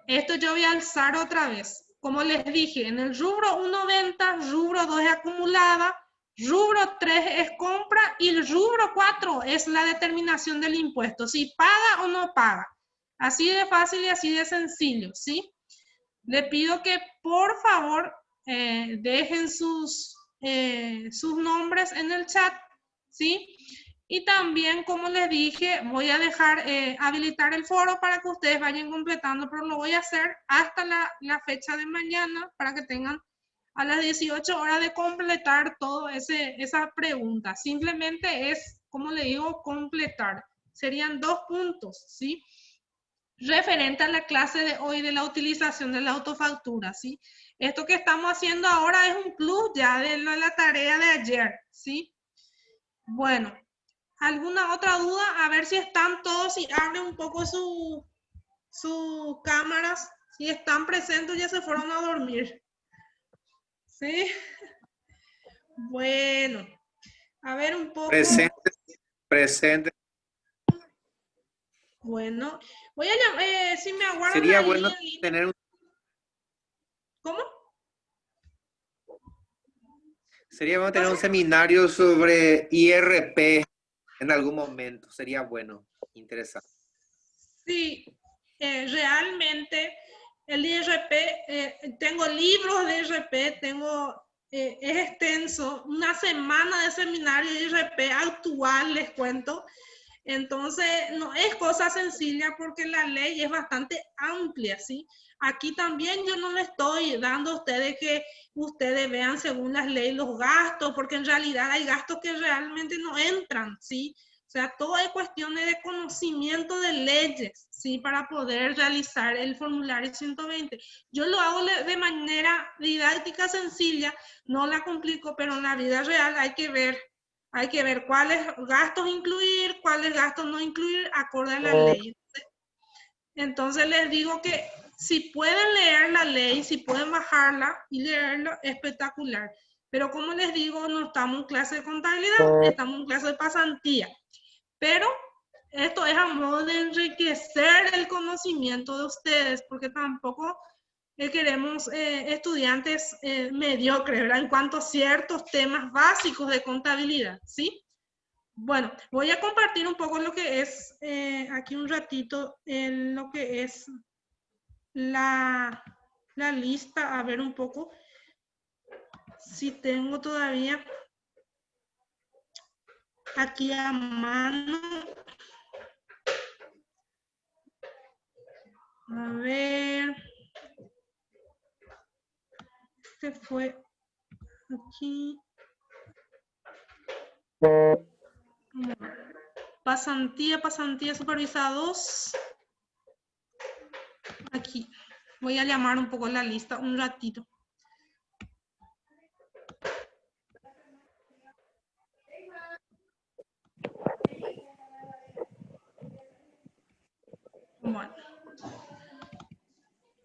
Esto yo voy a alzar otra vez. Como les dije, en el rubro 1.90, rubro 2 es acumulada, rubro 3 es compra y el rubro 4 es la determinación del impuesto, si paga o no paga. Así de fácil y así de sencillo, ¿sí? Le pido que por favor dejen sus nombres en el chat, ¿sí? Y también, como les dije, voy a dejar habilitar el foro para que ustedes vayan completando, pero lo voy a hacer hasta la fecha de mañana para que tengan a las 18 horas de completar todo esa pregunta. Simplemente es, como le digo, completar. Serían 2 puntos, ¿sí? Referente a la clase de hoy de la utilización de la autofactura, ¿sí? Esto que estamos haciendo ahora es un plus ya de la tarea de ayer, ¿sí? Bueno, ¿alguna otra duda? A ver si están todos y abren un poco sus cámaras. Si están presentes ya se fueron a dormir. ¿Sí? Bueno, a ver un poco. Presente. Bueno, voy a llamar, si me aguardan Sería ahí bueno en línea. tener un, ¿Cómo? sería bueno tener un seminario sobre IRP en algún momento. Sería bueno, interesante. Sí, realmente el IRP, tengo libros de IRP, es extenso, una semana de seminario de IRP actual, les cuento. Entonces, no es cosa sencilla porque la ley es bastante amplia, ¿sí? Aquí también yo no le estoy dando a ustedes que ustedes vean según las leyes los gastos, porque en realidad hay gastos que realmente no entran, ¿sí? O sea, todo es cuestiones de conocimiento de leyes, ¿sí? Para poder realizar el formulario 120. Yo lo hago de manera didáctica sencilla, no la complico, pero en la vida real hay que ver cuáles gastos incluir, cuáles gastos no incluir, acorde a la ley. Entonces les digo que si pueden leer la ley, si pueden bajarla y leerlo, espectacular. Pero como les digo, no estamos en clase de contabilidad, estamos en clase de pasantía. Pero esto es a modo de enriquecer el conocimiento de ustedes, porque tampoco queremos estudiantes mediocres, ¿verdad? En cuanto a ciertos temas básicos de contabilidad, ¿sí? Bueno, voy a compartir un poco lo que es, aquí un ratito, lo que es la lista, a ver un poco si tengo todavía aquí a mano. A ver. Este fue aquí. Pasantía supervisados. Aquí. Voy a llamar un poco la lista un ratito. Bueno.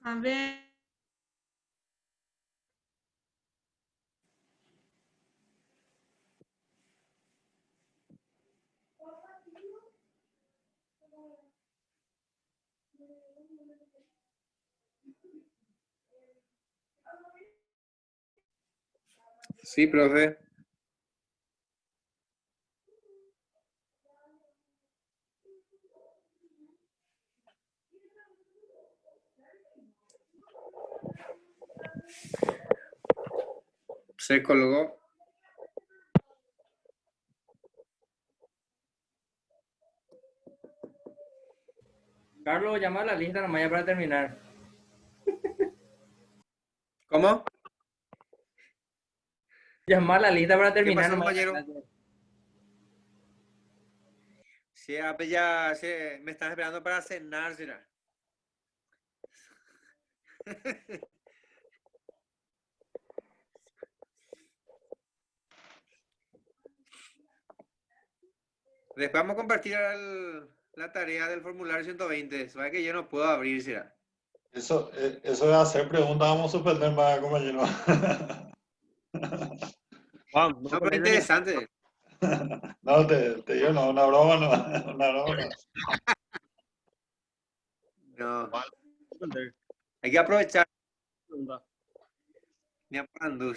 A ver. Sí, profe. Se colgó. Carlos, llama a la lista nomás ya para terminar. ¿Cómo? Llama a la lista para ¿Qué terminar pasó, nomás. compañero? Sí, ya me están esperando para cenar, será. Después vamos a compartir la tarea del formulario 120. Sabe que yo no puedo abrir, será. Eso de hacer preguntas vamos a suspender más, compañero. No, pero interesante. No, te digo, no, una broma no. Una broma no. No. Hay que aprovechar. Ni apagando.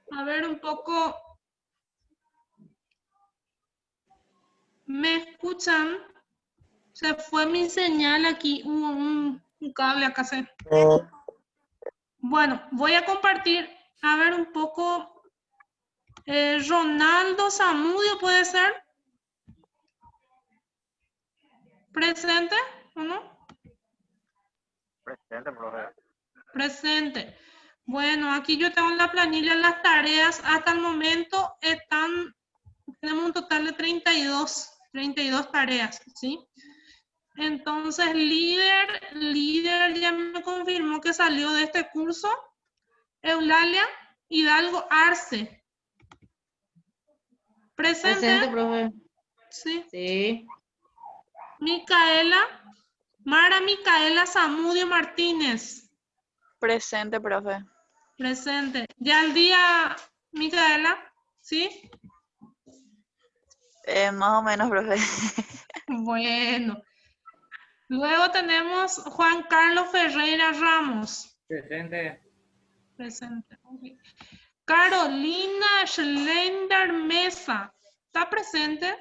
A ver un poco. ¿Me escuchan? Se fue mi señal aquí. Un cable acá se. Bueno, voy a compartir. A ver un poco. Ronaldo Zamudio, ¿puede ser? ¿Presente o no? Presente, profe. Presente. Bueno, aquí yo tengo en la planilla las tareas. Hasta el momento tenemos un total de 32 tareas, ¿sí? Entonces, líder ya me confirmó que salió de este curso. Eulalia Hidalgo Arce. ¿Presente? Presente, profe. Sí. Sí. Mara Micaela Zamudio Martínez. Presente, profe. Presente. ¿Ya al día, Micaela? ¿Sí? Más o menos, profe. Bueno. Luego tenemos Juan Carlos Ferreira Ramos. Presente. Presente. Okay. Carolina Schlender Mesa. ¿Está presente?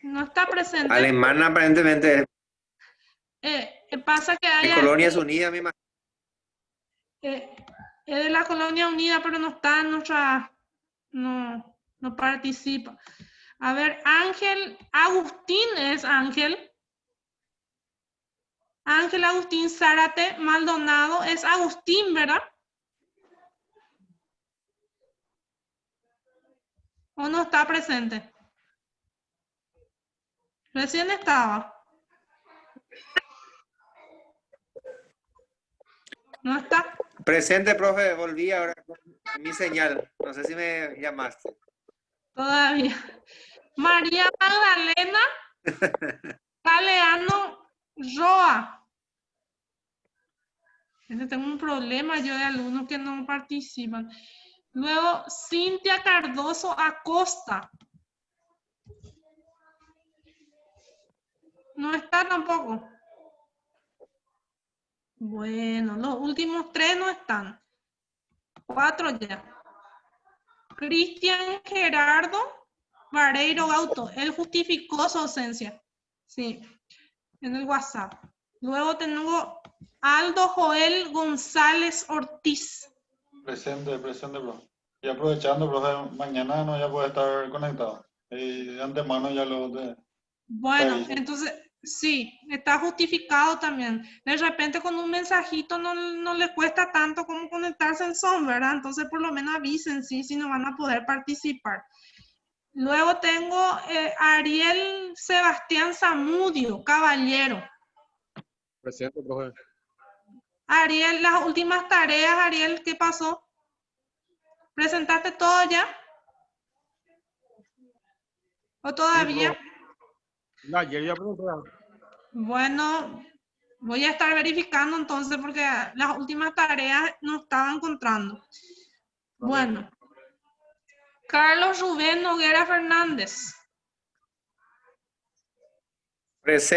No está presente. Alemana aparentemente. Pasa que De hay Colonias Unidas, me imagino. es de la Colonia Unida, pero no está en nuestra, no participa. A ver, Ángel Agustín es Ángel. Ángel Agustín Zárate Maldonado es Agustín, ¿verdad? ¿O no está presente? Recién estaba. ¿No está? Presente, profe, volví ahora con mi señal. No sé si me llamaste. Todavía. María Magdalena Galeano Roa. Tengo un problema yo de alumnos que no participan. Luego, Cintia Cardoso Acosta. No está tampoco. Bueno, los últimos 3 no están. 4 ya. Cristian Gerardo Vareiro Gauto. Él justificó su ausencia. Sí, en el WhatsApp. Luego tengo Aldo Joel González Ortiz. Presente, profe. Y aprovechando, profe, mañana no ya puede estar conectado. Y de antemano ya lo de... Bueno, Ahí. entonces, sí, está justificado también. De repente con un mensajito no le cuesta tanto como conectarse en Zoom, ¿verdad? Entonces por lo menos avisen, sí, si no van a poder participar. Luego tengo Ariel Sebastián Zamudio, caballero. Presente, profe. Ariel, las últimas tareas, Ariel, ¿qué pasó? ¿Presentaste todo ya? ¿O todavía? Sí, no, ayer ya pregunté. Bueno, voy a estar verificando entonces porque las últimas tareas no estaba encontrando. Bueno. Carlos Rubén Noguera Fernández. Presente.